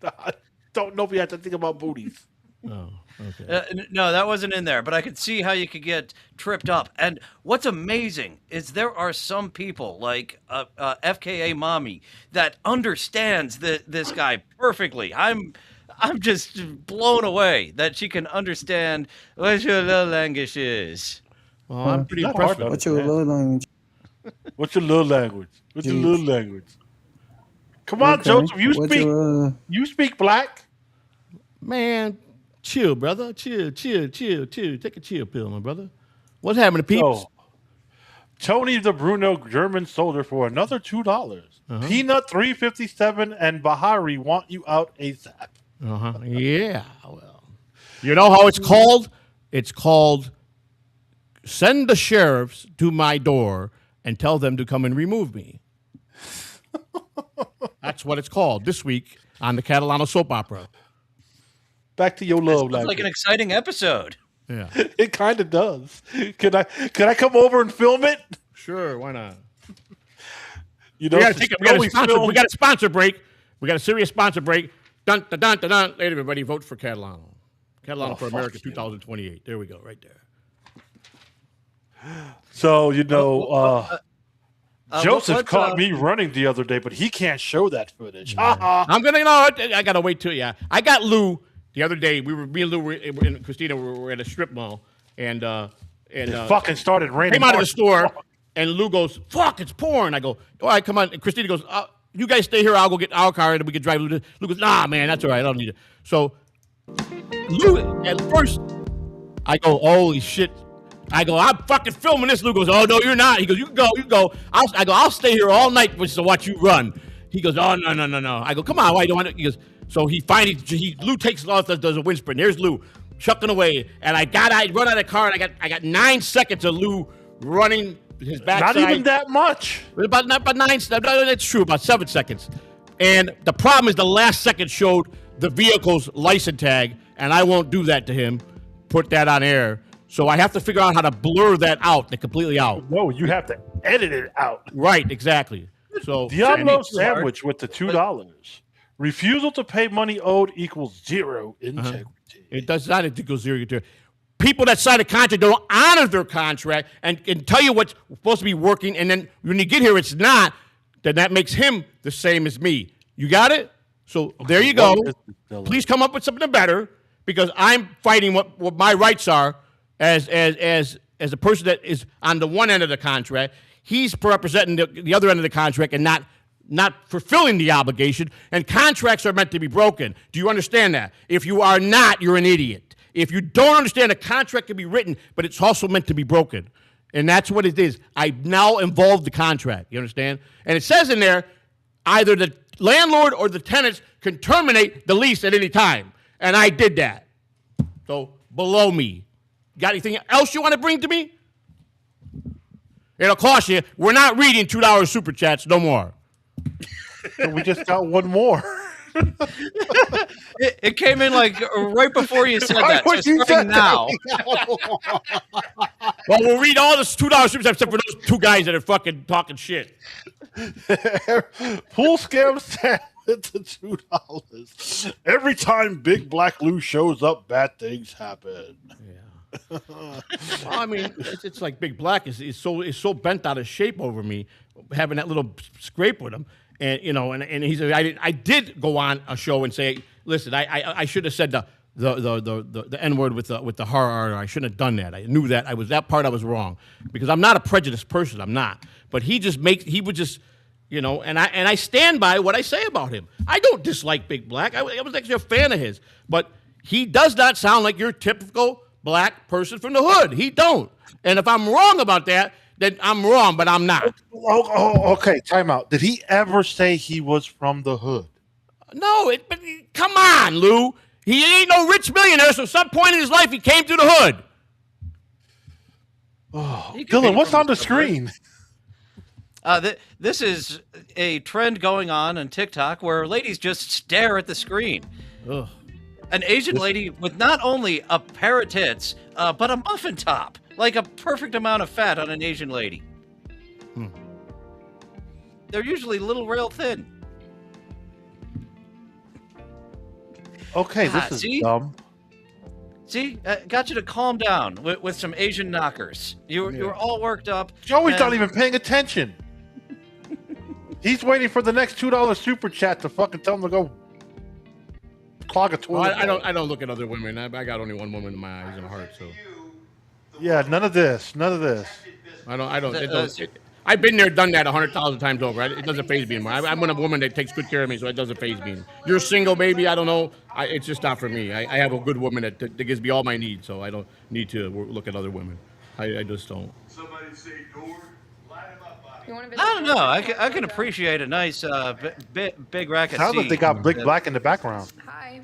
[SPEAKER 2] I don't know if you have to think about booties.
[SPEAKER 3] Oh, okay.
[SPEAKER 4] No, that wasn't in there, but I could see how you could get tripped up. And what's amazing is there are some people like FKA Mommy that understands this guy perfectly. I'm just blown away that she can understand what your love language is.
[SPEAKER 3] Well, I'm pretty impressed.
[SPEAKER 6] What's your love language?
[SPEAKER 2] What's your love language? What's your love language? Come on, Joseph. You speak black.
[SPEAKER 3] Man, chill, brother. Chill. Take a chill pill, my brother. What's happening, peeps?
[SPEAKER 2] Oh, Tony the Bruno German soldier for another $2. Peanut $3.57 and Bahari want you out ASAP.
[SPEAKER 3] Yeah. Well, you know how it's called? It's called send the sheriffs to my door and tell them to come and remove me. That's what it's called this week on the Catalano soap opera.
[SPEAKER 2] Back to your love language.
[SPEAKER 4] Like an exciting episode.
[SPEAKER 3] Yeah,
[SPEAKER 2] it kind of does. Could I come over and film it?
[SPEAKER 3] Sure, why not?
[SPEAKER 2] You know,
[SPEAKER 3] we got a sponsor break. We got a serious sponsor break. Dun dun dun dun dun. Later, everybody, vote for Catalano. Catalano for America 2028. There we go, right there.
[SPEAKER 2] So Joseph caught me running the other day, but he can't show that footage.
[SPEAKER 3] I'm gonna, I gotta wait till I got Lou the other day. Me and Lou and Christina were at a strip mall, and
[SPEAKER 2] it fucking started raining.
[SPEAKER 3] Came out of the store, and Lou goes, "Fuck, it's pouring." I go, "All right, come on." And Christina goes, "You guys stay here. I'll go get our car, and we can drive." Lou goes, "Nah, man, that's all right. I don't need it." So Lou, at first, I go, "Holy shit." I go, I'm fucking filming this. Lou goes, oh, no, you're not. He goes, you go. I go, I'll stay here all night just to watch you run. He goes, oh, no. I go, come on, why don't want to? He goes, so he finally, Lou takes it off, does a wind sprint. There's Lou chucking away. And I run out of the car, and I got 9 seconds of Lou running his backside.
[SPEAKER 2] Not even that much.
[SPEAKER 3] About 9, that's true, about 7 seconds. And the problem is the last second showed the vehicle's license tag, and I won't do that to him, put that on air. So I have to figure out how to blur that out, completely out.
[SPEAKER 2] No, you have to edit it out.
[SPEAKER 3] Right, exactly. So
[SPEAKER 2] Diablo sandwich with the $2. Refusal to pay money owed equals zero integrity.
[SPEAKER 3] It does not equal zero integrity. People that sign a contract don't honor their contract and tell you what's supposed to be working, and then when you get here, it's not. Then that makes him the same as me. You got it? So there you go. Please come up with something better, because I'm fighting what my rights are as a person that is on the one end of the contract. He's representing the other end of the contract and not fulfilling the obligation. And contracts are meant to be broken. Do you understand that? If you are not, you're an idiot. If you don't understand, a contract can be written, but it's also meant to be broken. And that's what it is. I now involved the contract. You understand? And it says in there, either the landlord or the tenants can terminate the lease at any time. And I did that. So below me. Got anything else you want to bring to me? It'll cost you. We're not reading $2 super chats no more.
[SPEAKER 2] We just got one more.
[SPEAKER 4] It came in like right before you said that. So starting now.
[SPEAKER 3] Well, we'll read all this $2 super chats except for those 2 guys that are fucking talking shit.
[SPEAKER 2] Pool scam sandwich to $2. Every time Big Black Lou shows up, bad things happen.
[SPEAKER 3] Yeah. Well, I mean, it's like Big Black is so bent out of shape over me, having that little scrape with him, and and he's I did go on a show and say, listen, I should have said the N word with the horror. I shouldn't have done that. I knew that that part I was wrong, because I'm not a prejudiced person. I'm not. But he would just. And I stand by what I say about him. I don't dislike Big Black. I was actually a fan of his, but he does not sound like your typical black person from the hood. He don't. And if I'm wrong about that, then I'm wrong, but I'm not.
[SPEAKER 2] Okay, time out. Did he ever say he was from the hood?
[SPEAKER 3] No, but come on, Lou. He ain't no rich millionaire, so at some point in his life, he came through the hood.
[SPEAKER 2] Oh, Dylan, what's on the screen?
[SPEAKER 4] This is a trend going on TikTok where ladies just stare at the screen.
[SPEAKER 3] Ugh.
[SPEAKER 4] An Asian lady with not only a pair of tits, but a muffin top. Like a perfect amount of fat on an Asian lady. They're usually little rail thin.
[SPEAKER 2] Okay, this is dumb.
[SPEAKER 4] See, got you to calm down with some Asian knockers. You were all worked up.
[SPEAKER 2] Joey's not even paying attention. He's waiting for the next $2 super chat to fucking tell him to go clog a toilet.
[SPEAKER 3] Well, I don't look at other women. I got only one woman in my eyes and heart. So.
[SPEAKER 2] Yeah, none of this.
[SPEAKER 3] I don't. I've been there, done that 100,000 times over. It doesn't faze me anymore. I'm with a woman that takes good care of me, so it doesn't faze me. You're single, baby. I don't know. It's just not for me. I have a good woman that gives me all my needs, so I don't need to look at other women. I just don't.
[SPEAKER 8] Somebody say door.
[SPEAKER 4] I don't know. I can appreciate a nice big rack of
[SPEAKER 2] Sounds like they got Big Black in the background.
[SPEAKER 9] Hi.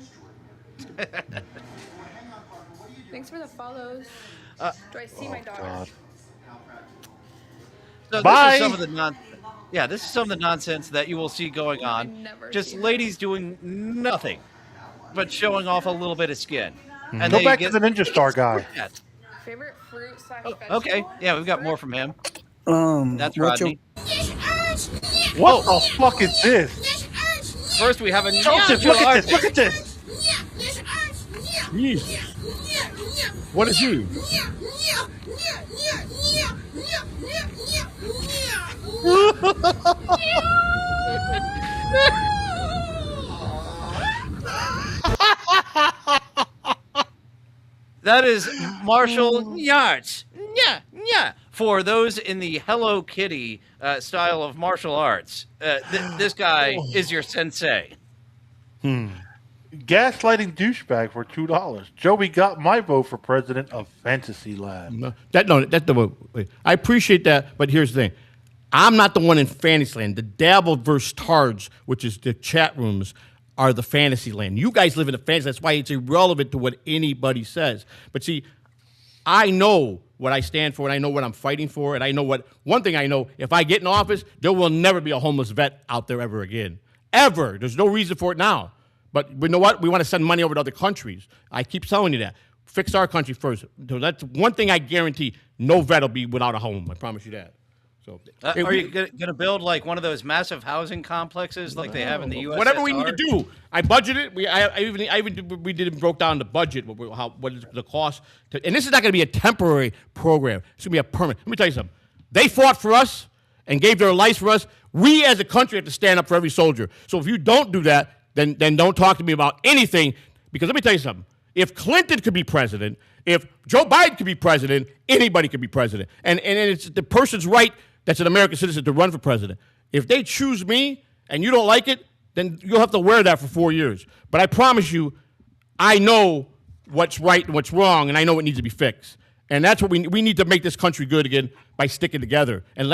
[SPEAKER 9] Thanks for the follows. Do I see my daughter?
[SPEAKER 2] God.
[SPEAKER 4] So
[SPEAKER 2] Bye.
[SPEAKER 4] This is some of the nonsense that you will see going on. Just ladies doing nothing but showing off a little bit of skin.
[SPEAKER 2] Mm-hmm. And go back to the Ninja Star guy.
[SPEAKER 9] Favorite fruit / vegetable?
[SPEAKER 4] Okay, yeah, we've got more from him. That's Rodney.
[SPEAKER 2] What the fuck is this?
[SPEAKER 4] First, we have a
[SPEAKER 2] Joseph. Look at this. Look at this.
[SPEAKER 3] What is he?
[SPEAKER 4] That is Marshall Yards. Yeah. For those in the Hello Kitty style of martial arts, this guy is your sensei.
[SPEAKER 2] Gaslighting douchebag for $2. Joey got my vote for president of Fantasyland.
[SPEAKER 3] I appreciate that, but here's the thing. I'm not the one in Fantasyland. The Dabble versus Tards, which is the chat rooms, are the Fantasyland. You guys live in the fantasy. That's why it's irrelevant to what anybody says. But see, I know what I stand for, and I know what I'm fighting for, and I know one thing I know, if I get in office, there will never be a homeless vet out there ever again. Ever. There's no reason for it now. But you know what? We want to send money over to other countries. I keep telling you that. Fix our country first. So that's one thing I guarantee, no vet will be without a home. I promise you that. So,
[SPEAKER 4] are you going to build like one of those massive housing complexes like they have in the U.S.?
[SPEAKER 3] Whatever we need to do. I budgeted. We broke down the budget. What is the cost? And this is not going to be a temporary program. It's going to be a permanent. Let me tell you something. They fought for us and gave their lives for us. We as a country have to stand up for every soldier. So if you don't do that, then don't talk to me about anything. Because let me tell you something. If Clinton could be president, if Joe Biden could be president, anybody could be president. And it's the person's right that's an American citizen to run for president. If they choose me and you don't like it, then you'll have to wear that for 4 years. But I promise you, I know what's right and what's wrong, and I know what needs to be fixed. And that's what we need to make this country good again by sticking together. And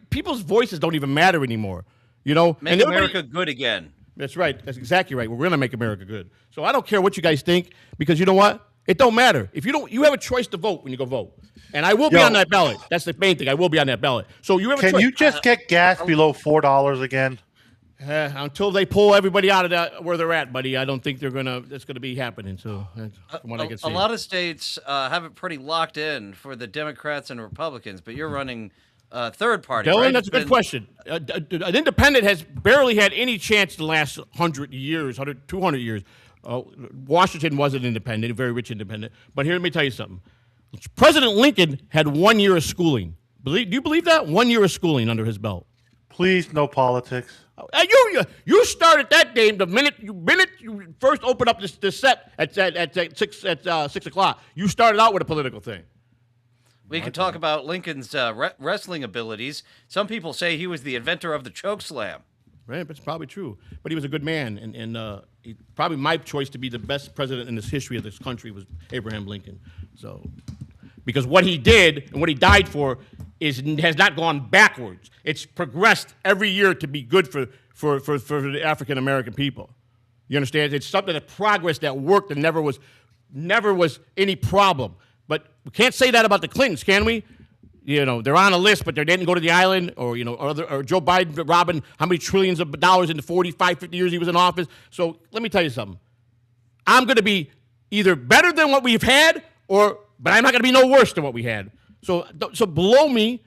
[SPEAKER 3] people's voices don't even matter anymore. You know?
[SPEAKER 4] Make America good again.
[SPEAKER 3] That's right. That's exactly right. We're going to make America good. So I don't care what you guys think, because you know what? It don't matter. If you have a choice to vote when you go vote. And I will be on that ballot. That's the main thing. I will be on that ballot. So you have a choice.
[SPEAKER 2] Can you just get gas below $4 again?
[SPEAKER 3] Until they pull everybody out of that where they're at, buddy. I don't think that's going to be happening. So from what I can see.
[SPEAKER 4] A lot of states have it pretty locked in for the Democrats and Republicans, but you're running third party.
[SPEAKER 3] Dylan,
[SPEAKER 4] right?
[SPEAKER 3] that's a good question. An independent has barely had any chance the last 100 years, 200 years. Washington was an independent, a very rich independent. But here, let me tell you something. President Lincoln had 1 year of schooling. Do you believe that? 1 year of schooling under his belt.
[SPEAKER 2] Please, no politics.
[SPEAKER 3] You started that game the minute you first opened up this set at 6 o'clock. You started out with a political thing.
[SPEAKER 4] We can talk about Lincoln's wrestling abilities. Some people say he was the inventor of the choke slam.
[SPEAKER 3] Right, that's probably true. But he was a good man, and probably my choice to be the best president in this history of this country was Abraham Lincoln. So, because what he did and what he died for has not gone backwards. It's progressed every year to be good for the African American people. You understand? It's something that progress that worked and never was any problem. But we can't say that about the Clintons, can we? You know, they're on a list, but they didn't go to the island, or Joe Biden robbing how many trillions of dollars in the 45, 50 years he was in office. So let me tell you something. I'm going to be either better than what we've had, but I'm not going to be no worse than what we had. So below me,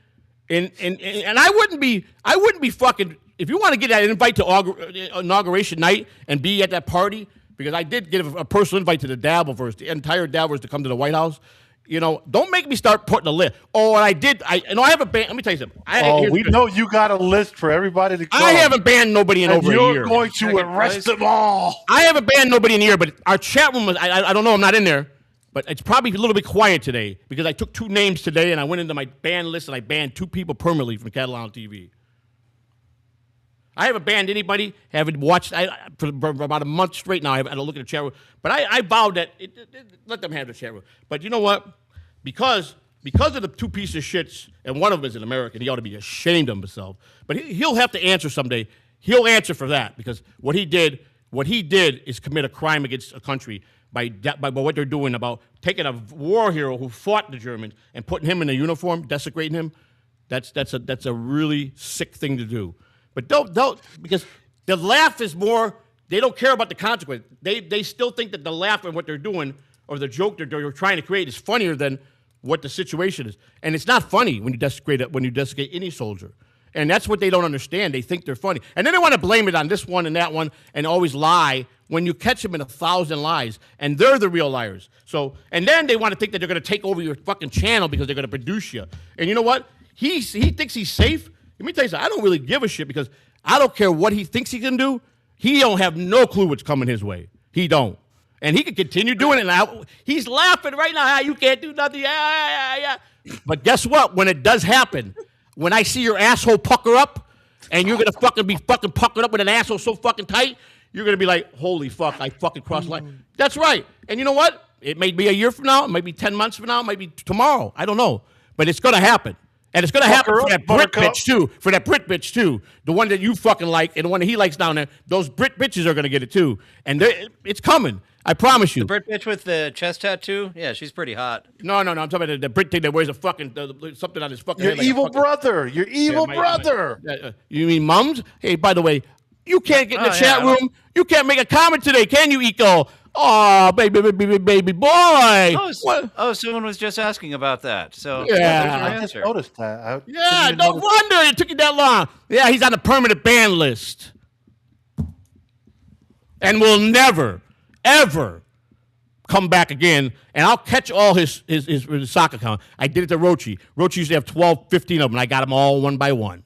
[SPEAKER 3] and I wouldn't be fucking, if you want to get that invite to inauguration night and be at that party, because I did get a personal invite to the Dabbleverse, the entire Dabbleverse to come to the White House. You know, don't make me start putting a list. Oh, and I have a band. Let me tell you something.
[SPEAKER 2] We know you got a list for everybody to come.
[SPEAKER 3] I haven't banned nobody in over a year.
[SPEAKER 2] You're going to arrest them all.
[SPEAKER 3] I haven't banned nobody in a year, but our chat room, I don't know, I'm not in there, but it's probably a little bit quiet today because I took 2 names today and I went into my ban list and I banned 2 people permanently from Catalan TV. I haven't banned anybody. Haven't watched for about a month straight now. I had to look at the chat room. But I vowed that let them have the chat room. But you know what? Because of the 2 pieces of shits, and one of them is an American, he ought to be ashamed of himself. But he'll have to answer someday. He'll answer for that because what he did is commit a crime against a country by what they're doing about taking a war hero who fought the Germans and putting him in a uniform, desecrating him. That's a really sick thing to do. But don't because the laugh is more. They don't care about the consequence. They still think that the laugh and what they're doing or the joke they're trying to create is funnier than what the situation is. And it's not funny when you desecrate any soldier. And that's what they don't understand. They think they're funny. And then they want to blame it on this one and that one and always lie when you catch them in 1,000 lies. And they're the real liars. So, and then they want to think that they're going to take over your fucking channel because they're going to produce you. And you know what? He thinks he's safe. Let me tell you something. I don't really give a shit because I don't care what he thinks he can do. He don't have no clue what's coming his way. He don't. And he can continue doing it now. He's laughing right now. You can't do nothing. But guess what? When it does happen, when I see your asshole pucker up and you're going to fucking be fucking puckered up with an asshole so fucking tight, you're going to be like, holy fuck, I fucking crossed the line. That's right. And you know what? It may be a year from now, it might be 10 months from now, it might be tomorrow. I don't know. But it's going to happen. And it's going to happen for that Brit bitch, too. For that Brit bitch, too. The one that you fucking like and the one that he likes down there. Those Brit bitches are going to get it, too. And it's coming. I promise you.
[SPEAKER 4] The Brit bitch with the chest tattoo? Yeah, she's pretty hot.
[SPEAKER 3] No. I'm talking about the Brit thing that wears a fucking, something on his fucking head.
[SPEAKER 2] Your evil brother. Your evil brother.
[SPEAKER 3] You mean mums? Hey, by the way, you can't get in the chat room. You can't make a comment today, can you, Eco? Oh, baby boy.
[SPEAKER 4] Someone was just asking about that. So
[SPEAKER 2] I just noticed that.
[SPEAKER 3] No wonder it took you that long. Yeah, he's on the permanent ban list. And will never, ever come back again. And I'll catch all his sock account. I did it to Rochi. Rochi used to have 12, 15 of them, and I got them all one by one.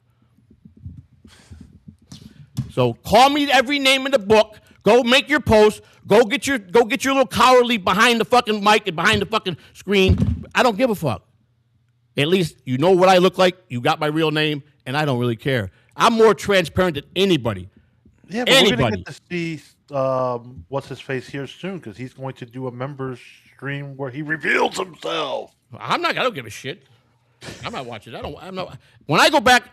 [SPEAKER 3] So call me every name in the book. Go make your post. Go get your little cowardly behind the fucking mic and behind the fucking screen. I don't give a fuck. At least you know what I look like. You got my real name, and I don't really care. I'm more transparent than anybody.
[SPEAKER 2] Yeah, but we're gonna get to see what's his face here soon because he's going to do a members stream where he reveals himself.
[SPEAKER 3] I don't give a shit. I'm not watching. I'm not. When I go back.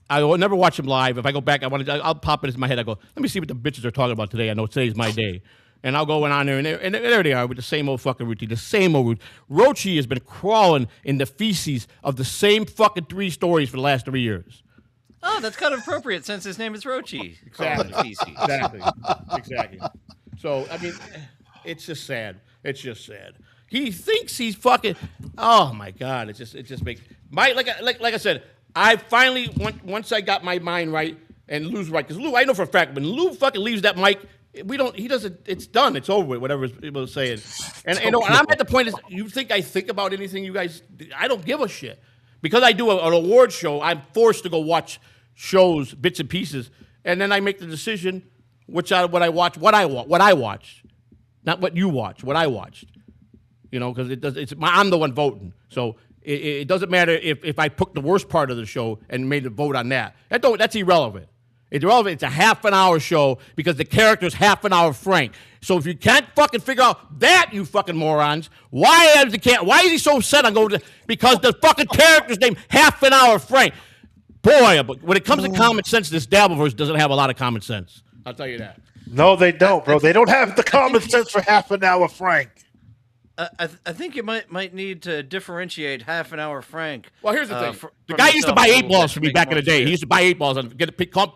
[SPEAKER 3] I will never watch him live. If I go back, I'll pop it into my head. I go, let me see what the bitches are talking about today. I know today's my day. And I'll go on there, and there they are with the same old fucking routine, the same old routine. Rochi has been crawling in the feces of the same fucking 3 stories for the last 3 years.
[SPEAKER 4] Oh, that's kind of appropriate since his name is Rochi.
[SPEAKER 3] Exactly. Exactly. So, I mean, it's just sad. He thinks he's fucking, oh my God. It just makes, like I said, I finally, once I got my mind right, and Lou's right, because Lou, I know for a fact, when Lou fucking leaves that mic, he doesn't, it's done, it's over with, whatever people are saying. And I'm at the point, is you think I think about anything you guys, I don't give a shit. Because I do an award show, I'm forced to go watch shows, bits and pieces, and then I make the decision what I watched. Not what you watch, what I watched. You know, because I'm the one voting. So, it doesn't matter if I took the worst part of the show and made a vote on that. That's irrelevant. It's irrelevant. It's a half an hour show because the character's half an hour Frank. So if you can't fucking figure out that, you fucking morons, why is he so upset on going to, because the fucking character's named half an hour Frank. Boy, but when it comes to common sense, this Dabbleverse doesn't have a lot of common sense. I'll tell you that.
[SPEAKER 2] No, they don't, bro. They don't have the common sense for half an hour Frank.
[SPEAKER 4] I think you might need to differentiate half an hour Frank.
[SPEAKER 3] Well, here's the thing. The guy used to buy 8 balls for me back in the day. He used to buy 8 balls and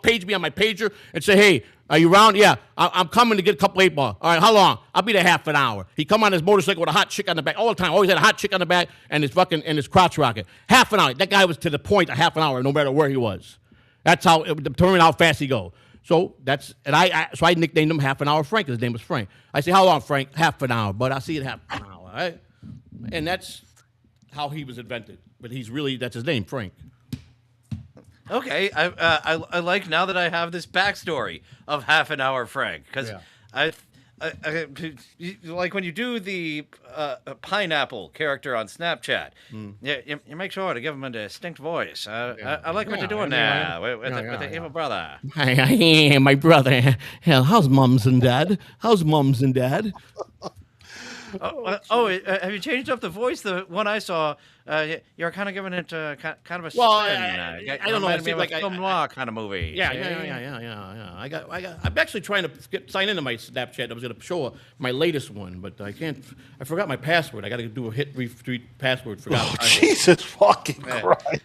[SPEAKER 3] page me on my pager and say, hey, are you around? Yeah, I'm coming to get a couple 8 balls. All right, how long? I'll be there half an hour. He come on his motorcycle with a hot chick on the back all the time. Always had a hot chick on the back and his crotch rocket. Half an hour. That guy was to the point of half an hour no matter where he was. That's how it determined how fast he go. So I nicknamed him Half an Hour Frank because his name was Frank. I say, how long, Frank? Half an hour, but I see it half an hour. All right? And that's how he was invented. But that's his name, Frank.
[SPEAKER 4] Okay, I like now that I have this backstory of Half an Hour Frank because I like when you do the pineapple character on Snapchat. You make sure to give him a distinct voice. I like what you're doing there with the evil brother.
[SPEAKER 3] Hi, my brother. Hell, how's mums and dad?
[SPEAKER 4] Have you changed up the voice? The one I saw, you're kind of giving it kind of a spin.
[SPEAKER 3] Well, I don't know. It seems like
[SPEAKER 4] a film noir kind of movie.
[SPEAKER 3] Yeah. I'm actually trying to sign into my Snapchat. I was going to show my latest one, but I can't. I forgot my password. I got to do a hit retweet password. Forgot.
[SPEAKER 2] Oh, Jesus fucking Christ!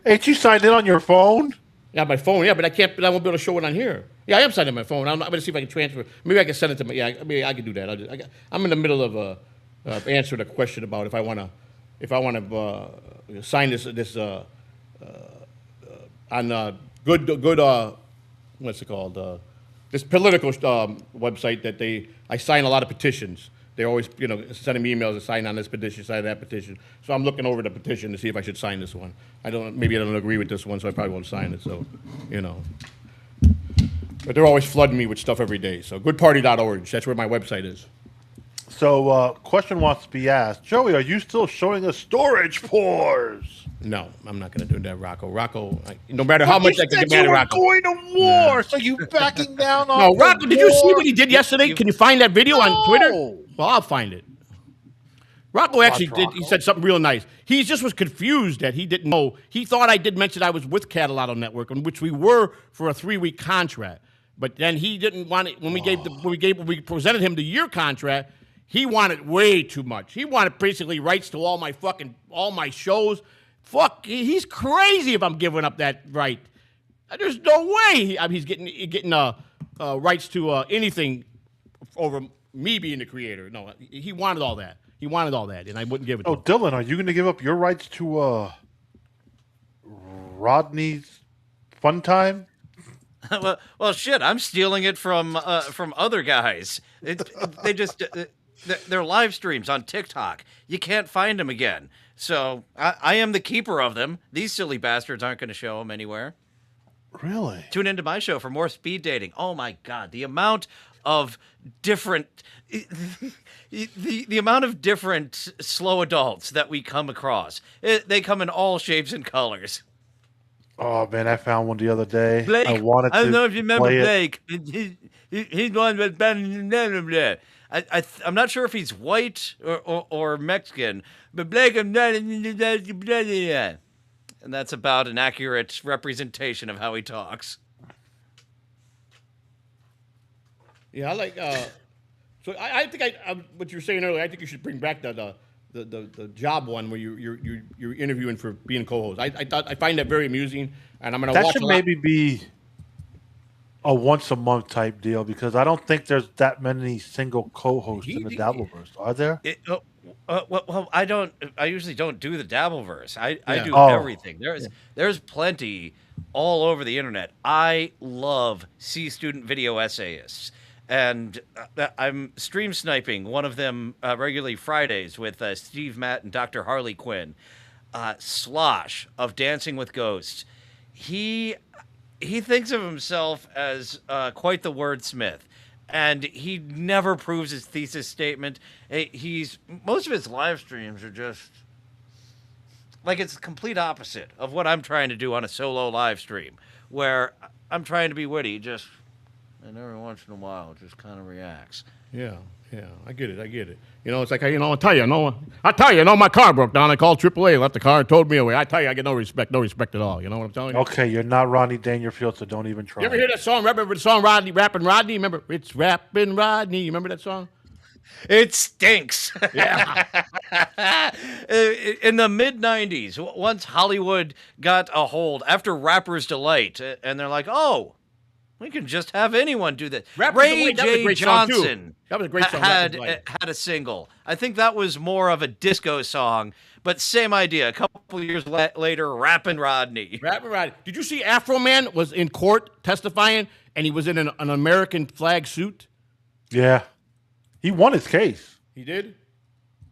[SPEAKER 2] Ain't you signed in on your phone?
[SPEAKER 3] Yeah, my phone. Yeah, but I can't. But I won't be able to show it on here. Yeah, I am signing my phone. I'm going to see if I can transfer. Maybe I can send it to my. Yeah, maybe I can do that. I'm in the middle of answering a question about if I want to sign this on good what's it called this political website that I sign a lot of petitions. They're always, sending me emails to sign on this petition, sign that petition. So I'm looking over the petition to see if I should sign this one. Maybe I don't agree with this one, so I probably won't sign it. So, But they're always flooding me with stuff every day. So goodparty.org, that's where my website is.
[SPEAKER 2] So, question wants to be asked. Joey, are you still showing us storage pores?
[SPEAKER 3] No, I'm not going to do that, Rocco, no matter how much I can get mad at Rocco.
[SPEAKER 2] Going to war, so you backing down on
[SPEAKER 3] No, Rocco, did you see what he did yesterday? Can you find that video on Twitter? Well, I'll find it. Rocco actually did. He said something real nice. He just was confused that he didn't know. He thought I did mention I was with Catalotto Network, in which we were for a 3-week contract. But then he didn't want it when we presented him the year contract. He wanted way too much. He wanted basically rights to all my shows. Fuck, he's crazy if I'm giving up that right. There's no way he's getting rights to anything over me being the creator. No, he wanted all that. He wanted all that, and I wouldn't give it to him.
[SPEAKER 2] Oh, Dylan, are you going to give up your rights to Rodney's Fun Time?
[SPEAKER 4] well, shit, I'm stealing it from other guys. They're live streams on TikTok. You can't find them again. So I am the keeper of them. These silly bastards aren't going to show them anywhere.
[SPEAKER 2] Really?
[SPEAKER 4] Tune into my show for more speed dating. Oh my God, the amount of different the amount of different slow adults that we come across. They come in all shapes and colors.
[SPEAKER 2] Oh man, I found one the other day.
[SPEAKER 4] Blake, I don't know if you remember Blake. He's one with blah. I'm not sure if he's white or Mexican, but Blake, I'm not. And that's about an accurate representation of how he talks.
[SPEAKER 3] Yeah, I like. So I think what you were saying earlier. I think you should bring back the job one where you're interviewing for being co-host. I find that very amusing, and I'm gonna watch.
[SPEAKER 2] That should maybe be a once a month type deal because I don't think there's that many single co-hosts in the Dabbleverse. Are there?
[SPEAKER 4] Well, I don't. I usually don't do the Dabbleverse. I do everything. There's plenty all over the internet. I love C-student video essayists. And I'm stream sniping one of them regularly Fridays with Steve Matt and Dr. Harley Quinn. Slosh of Dancing with Ghosts. He thinks of himself as quite the wordsmith, and he never proves his thesis statement. Most of his live streams are just like it's the complete opposite of what I'm trying to do on a solo live stream, where I'm trying to be witty, and every once in a while, it just kind of reacts.
[SPEAKER 3] Yeah, I get it. You know, it's like, I tell you, my car broke down. I called AAA, left the car, and towed me away. I tell you, I get no respect at all. You know what I'm telling you?
[SPEAKER 2] Okay, you're not Rodney Dangerfield, so don't even try.
[SPEAKER 3] You ever hear that song? Remember the song Rappin' Rodney? Remember? It's Rappin' Rodney. You remember that song?
[SPEAKER 4] It stinks.
[SPEAKER 3] Yeah.
[SPEAKER 4] In the mid-'90s, once Hollywood got a hold, after Rapper's Delight, and they're like, oh, we can just have anyone do that. Ray J. Johnson
[SPEAKER 3] that was a great song.
[SPEAKER 4] had a single. I think that was more of a disco song, but same idea. A couple years later, Rappin' Rodney.
[SPEAKER 3] Rappin' Rodney. Did you see Afro Man was in court testifying, and he was in an American flag suit?
[SPEAKER 2] Yeah. He won his case.
[SPEAKER 3] He did?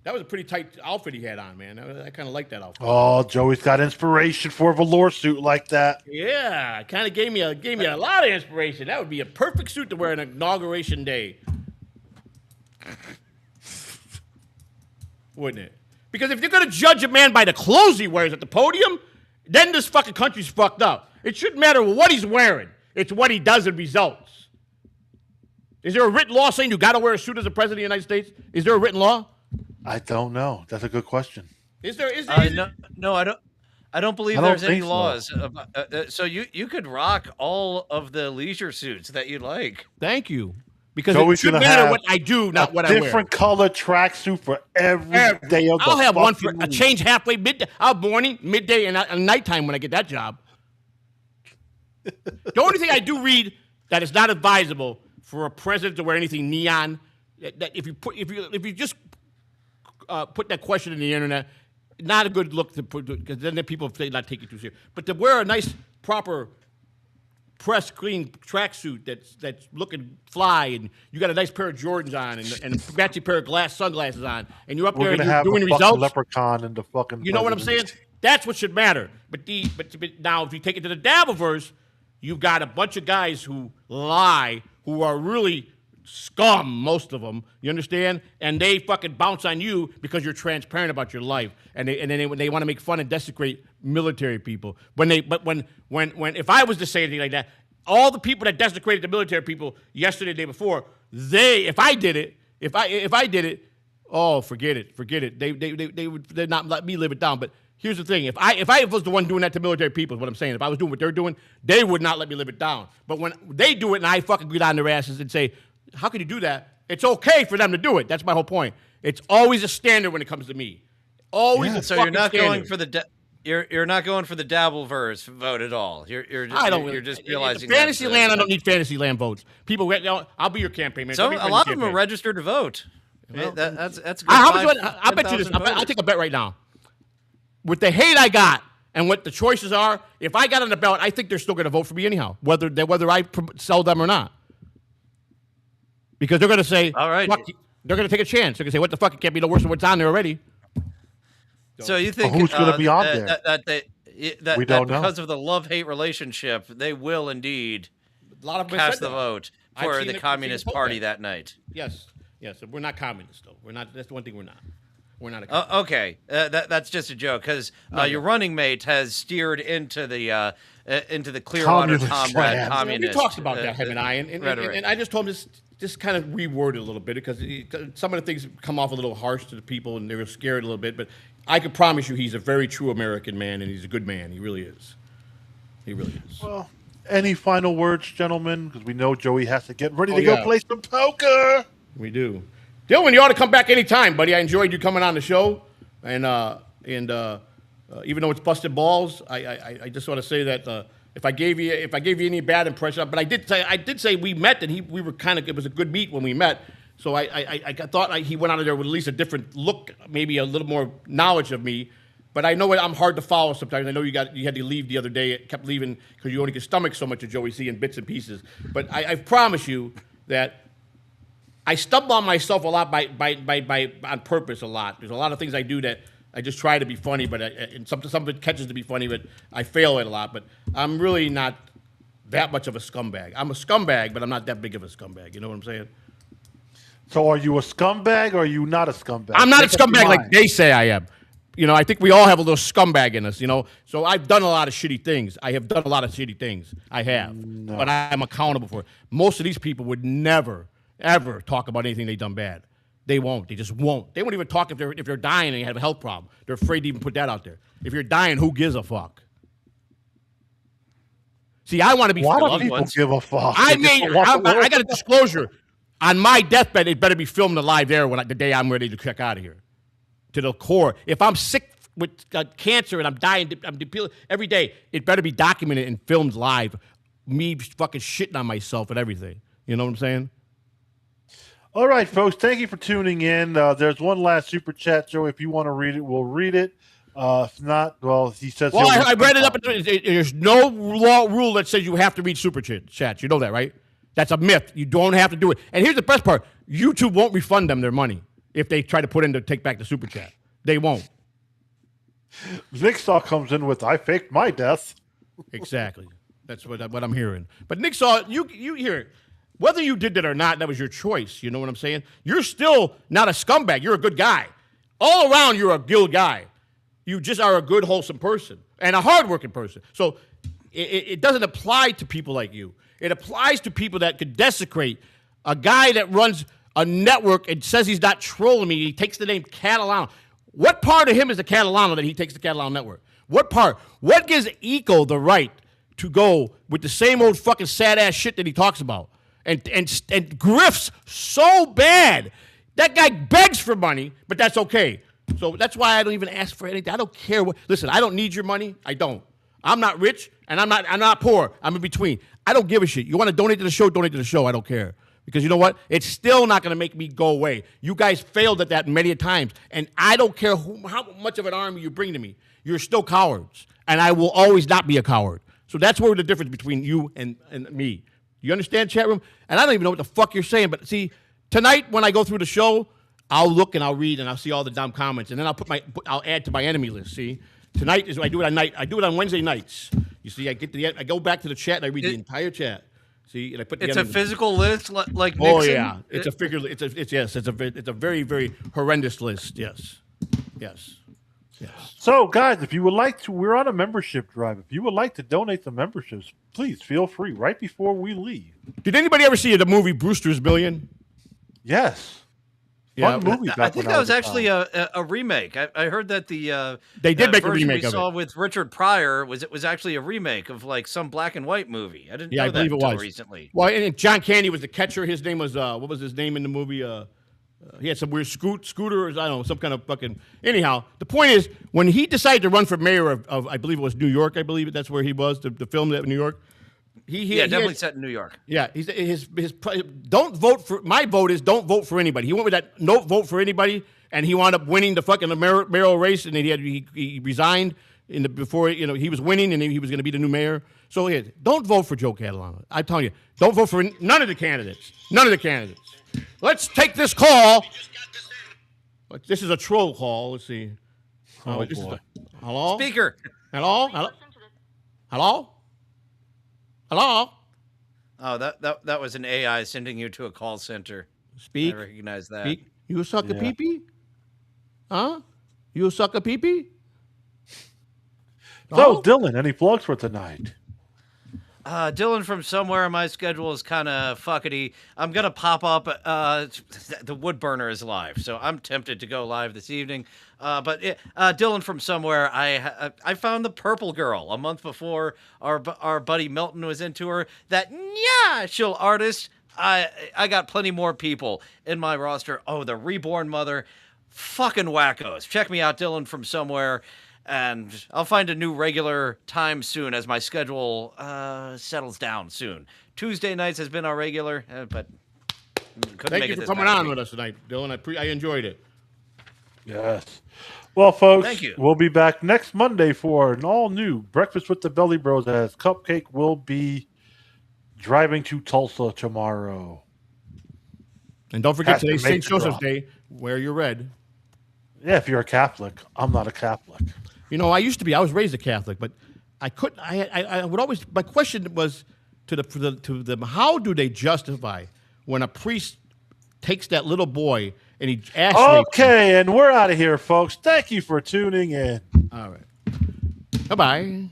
[SPEAKER 3] That was a pretty tight outfit he had on, man. I kind of like that outfit.
[SPEAKER 2] Oh, Joey's got inspiration for a velour suit like that.
[SPEAKER 3] Yeah, it kind of gave me a lot of inspiration. That would be a perfect suit to wear on inauguration day. Wouldn't it? Because if you're going to judge a man by the clothes he wears at the podium, then this fucking country's fucked up. It shouldn't matter what he's wearing. It's what he does and results. Is there a written law saying you got to wear a suit as a president of the United States? Is there a written law?
[SPEAKER 2] I don't know. That's a good question.
[SPEAKER 3] Is there?
[SPEAKER 4] No, I don't. I don't believe there's any laws. So you could rock all of the leisure suits that you like.
[SPEAKER 3] Thank you. Because it should matter what I do, not what I wear.
[SPEAKER 2] Different color tracksuit for every day of the
[SPEAKER 3] I'll have one for
[SPEAKER 2] week.
[SPEAKER 3] a change halfway, midday. I'll have morning, midday, and nighttime when I get that job. The only thing I do read that is not advisable for a president to wear anything neon. That if you just put that question in the internet, not a good look to put, because then the people say not take you too serious. But to wear a nice, proper, pressed, clean tracksuit that's looking fly, and you got a nice pair of Jordans on, and a matching pair of sunglasses on, and you're up there and you're doing results.
[SPEAKER 2] Leprechaun and the fucking.
[SPEAKER 3] You know what I'm saying? That's what should matter. But now, if you take it to the Dabbleverse, you've got a bunch of guys who lie, who are really scum, most of them. You understand? And they fucking bounce on you because you're transparent about your life, and then they want to make fun and desecrate military people. When if I was to say anything like that, all the people that desecrated the military people yesterday, the day before, if I did it, oh, forget it. They'd not let me live it down. But here's the thing: if I was the one doing that to military people, is what I'm saying. If I was doing what they're doing, they would not let me live it down. But when they do it, and I fucking get on their asses and say, "How can you do that?" It's okay for them to do it. That's my whole point. It's always a standard when it comes to me. Always a
[SPEAKER 4] so
[SPEAKER 3] fucking
[SPEAKER 4] you're not
[SPEAKER 3] standard.
[SPEAKER 4] going for the you're not going for the Dabbleverse vote at all. You're just realizing
[SPEAKER 3] Fantasyland. I don't need Fantasyland votes. People, I'll be your campaign man.
[SPEAKER 4] So a lot of them are registered to vote. Well, that's good.
[SPEAKER 3] I'll bet you this. I'll take a bet right now. With the hate I got and what the choices are, if I got on the ballot, I think they're still going to vote for me anyhow, whether I sell them or not. Because they're going to say,
[SPEAKER 4] all right,
[SPEAKER 3] they're going to take a chance. They're going to say, what the fuck? It can't be no worse than what's on there already.
[SPEAKER 4] So you think
[SPEAKER 2] who's going to be on there?
[SPEAKER 4] That because of the love-hate relationship, they will indeed cast the vote for the Communist Party that night.
[SPEAKER 3] Yes. We're not communists, though. We're not. That's the one thing we're not. We're not.
[SPEAKER 4] Okay, that's just a joke because your running mate has steered into the Clearwater Comrade communist.
[SPEAKER 3] We talked about that, him and I, and I just told him just kind of reword it a little bit because some of the things come off a little harsh to the people and they were scared a little bit. But I can promise you, he's a very true American man and he's a good man. He really is. He really is.
[SPEAKER 2] Well, any final words, gentlemen? Because we know Joey has to get ready to go play some poker.
[SPEAKER 3] We do. Dylan, you ought to come back anytime, buddy. I enjoyed you coming on the show, and even though it's busted balls, I just want to say that if I gave you any bad impression, but I did say we met and we were it was a good meet when we met. So I thought he went out of there with at least a different look, maybe a little more knowledge of me. But I know I'm hard to follow sometimes. I know you had to leave the other day. It kept leaving because you only could stomach so much of Joey C in bits and pieces. But I promise you that I stumble on myself a lot by on purpose a lot. There's a lot of things I do that I just try to be funny, but some of it catches to be funny, but I fail at a lot. But I'm really not that much of a scumbag. I'm a scumbag, but I'm not that big of a scumbag. You know what I'm saying?
[SPEAKER 2] So are you a scumbag or are you not a scumbag?
[SPEAKER 3] I'm not a scumbag like they say I am. You know, I think we all have a little scumbag in us, you know. So I've done a lot of shitty things. I have done a lot of shitty things. I have. No. But I'm accountable for it. Most of these people would never, ever talk about anything they've done bad. They won't. They just won't. They won't even talk if they're dying and they have a health problem. They're afraid to even put that out there. If you're dying, who gives a fuck? See, I want to be.
[SPEAKER 2] Why do people give a fuck?
[SPEAKER 3] I got a disclosure. On my deathbed, it better be filmed live there the day I'm ready to check out of here. To the core. If I'm sick with cancer and I'm dying, I'm depleted every day, it better be documented and filmed live. Me fucking shitting on myself and everything. You know what I'm saying?
[SPEAKER 2] All right, folks. Thank you for tuning in. There's one last super chat, Joe. If you want to read it, we'll read it. If not, well, he says.
[SPEAKER 3] Well, I read it up. There's no law rule that says you have to read super chats. You know that, right? That's a myth. You don't have to do it. And here's the best part: YouTube won't refund them their money if they try to put in to take back the super chat. They won't.
[SPEAKER 2] Nicksaw comes in with, "I faked my death."
[SPEAKER 3] Exactly. That's what I'm hearing. But Nicksaw, you hear it. Whether you did that or not, that was your choice. You know what I'm saying? You're still not a scumbag. You're a good guy. All around, you're a good guy. You just are a good, wholesome person and a hardworking person. So it doesn't apply to people like you. It applies to people that could desecrate a guy that runs a network and says he's not trolling me. He takes the name Catalano. What part of him is the Catalano that he takes the Catalano network? What part? What gives Eco the right to go with the same old fucking sad-ass shit that he talks about and grifts so bad? That guy begs for money, but that's okay. So that's why I don't even ask for anything. I don't care what. Listen, I don't need your money. I don't. I'm not rich, and I'm not poor. I'm in between. I don't give a shit. You want to donate to the show? Donate to the show. I don't care. Because you know what? It's still not going to make me go away. You guys failed at that many times, and I don't care how much of an army you bring to me. You're still cowards, and I will always not be a coward. So that's where the difference between you and me. You understand, chat room? And I don't even know what the fuck you're saying, but see, tonight when I go through the show, I'll look and I'll read and I'll see all the dumb comments, and then I'll add to my enemy list. See, tonight is I do it on night. I do it on Wednesday nights. You see, I go back to the chat and I read the entire chat. See, and I put.
[SPEAKER 4] It's a physical list, like Nixon.
[SPEAKER 3] Oh yeah, it's a figure. It's a very very horrendous list. Yes.
[SPEAKER 2] So, guys, if you would like to, we're on a membership drive. If you would like to donate the memberships, please feel free. Right before we leave.
[SPEAKER 3] Did anybody ever see the movie Brewster's Million?
[SPEAKER 2] Yes.
[SPEAKER 3] Yeah,
[SPEAKER 2] movie.
[SPEAKER 4] I think that was actually a remake. I heard that the
[SPEAKER 3] they did make a
[SPEAKER 4] version
[SPEAKER 3] remake
[SPEAKER 4] we
[SPEAKER 3] of
[SPEAKER 4] saw
[SPEAKER 3] it
[SPEAKER 4] with Richard Pryor was actually a remake of like some black and white movie. I didn't know
[SPEAKER 3] I believe
[SPEAKER 4] that
[SPEAKER 3] it
[SPEAKER 4] until
[SPEAKER 3] was
[SPEAKER 4] recently.
[SPEAKER 3] Well, and John Candy was the catcher. His name was what was his name in the movie? He had some weird scooter, or I don't know, some kind of fucking. Anyhow, the point is when he decided to run for mayor of I believe it was New York. I believe that's where he was. The film that in New York. He
[SPEAKER 4] definitely set in New York.
[SPEAKER 3] Yeah, his don't vote for my vote is don't vote for anybody. He went with that no vote for anybody, and he wound up winning the fucking mayoral race, and then he resigned before he was winning, and he was going to be the new mayor. So yeah, don't vote for Joe Catalano. I'm telling you, don't vote for none of the candidates. None of the candidates. Let's take this call. This is a troll call. Let's see.
[SPEAKER 2] Oh boy.
[SPEAKER 3] Hello.
[SPEAKER 4] Speaker.
[SPEAKER 3] Hello. Hello. Hello?
[SPEAKER 4] Oh, that was an AI sending you to a call center.
[SPEAKER 3] Speak.
[SPEAKER 4] I recognize that.
[SPEAKER 3] Speak. You suck a pee-pee? Huh? You suck a pee-pee?
[SPEAKER 2] So, Dylan, any plugs for tonight?
[SPEAKER 4] Dylan from somewhere. My schedule is kind of fuckety. I'm gonna pop up. The wood burner is live, so I'm tempted to go live this evening. But Dylan from somewhere. I found the Purple Girl a month before our buddy Milton was into her. That she'll artist. I got plenty more people in my roster. Oh, the Reborn Mother, fucking wackos. Check me out, Dylan from somewhere. And I'll find a new regular time soon as my schedule settles down soon. Tuesday nights has been our regular, but
[SPEAKER 3] thank you for coming on with us tonight, Dylan. I enjoyed it.
[SPEAKER 2] Yes. Well, folks,
[SPEAKER 4] thank you.
[SPEAKER 2] We'll be back next Monday for an all-new Breakfast with the Belly Bros, as Cupcake will be driving to Tulsa tomorrow.
[SPEAKER 3] And don't forget today's St. Joseph's Day. Wear your red.
[SPEAKER 2] Yeah, if you're a Catholic. I'm not a Catholic.
[SPEAKER 3] I used to be. I was raised a Catholic, but I couldn't. I would always. My question was to them: how do they justify when a priest takes that little boy and he asks?
[SPEAKER 2] Okay, and we're out of here, folks. Thank you for tuning in.
[SPEAKER 3] All right. Bye-bye.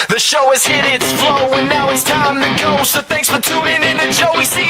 [SPEAKER 1] The show has hit its flow, and now it's time to go. So thanks for tuning in to Joey C.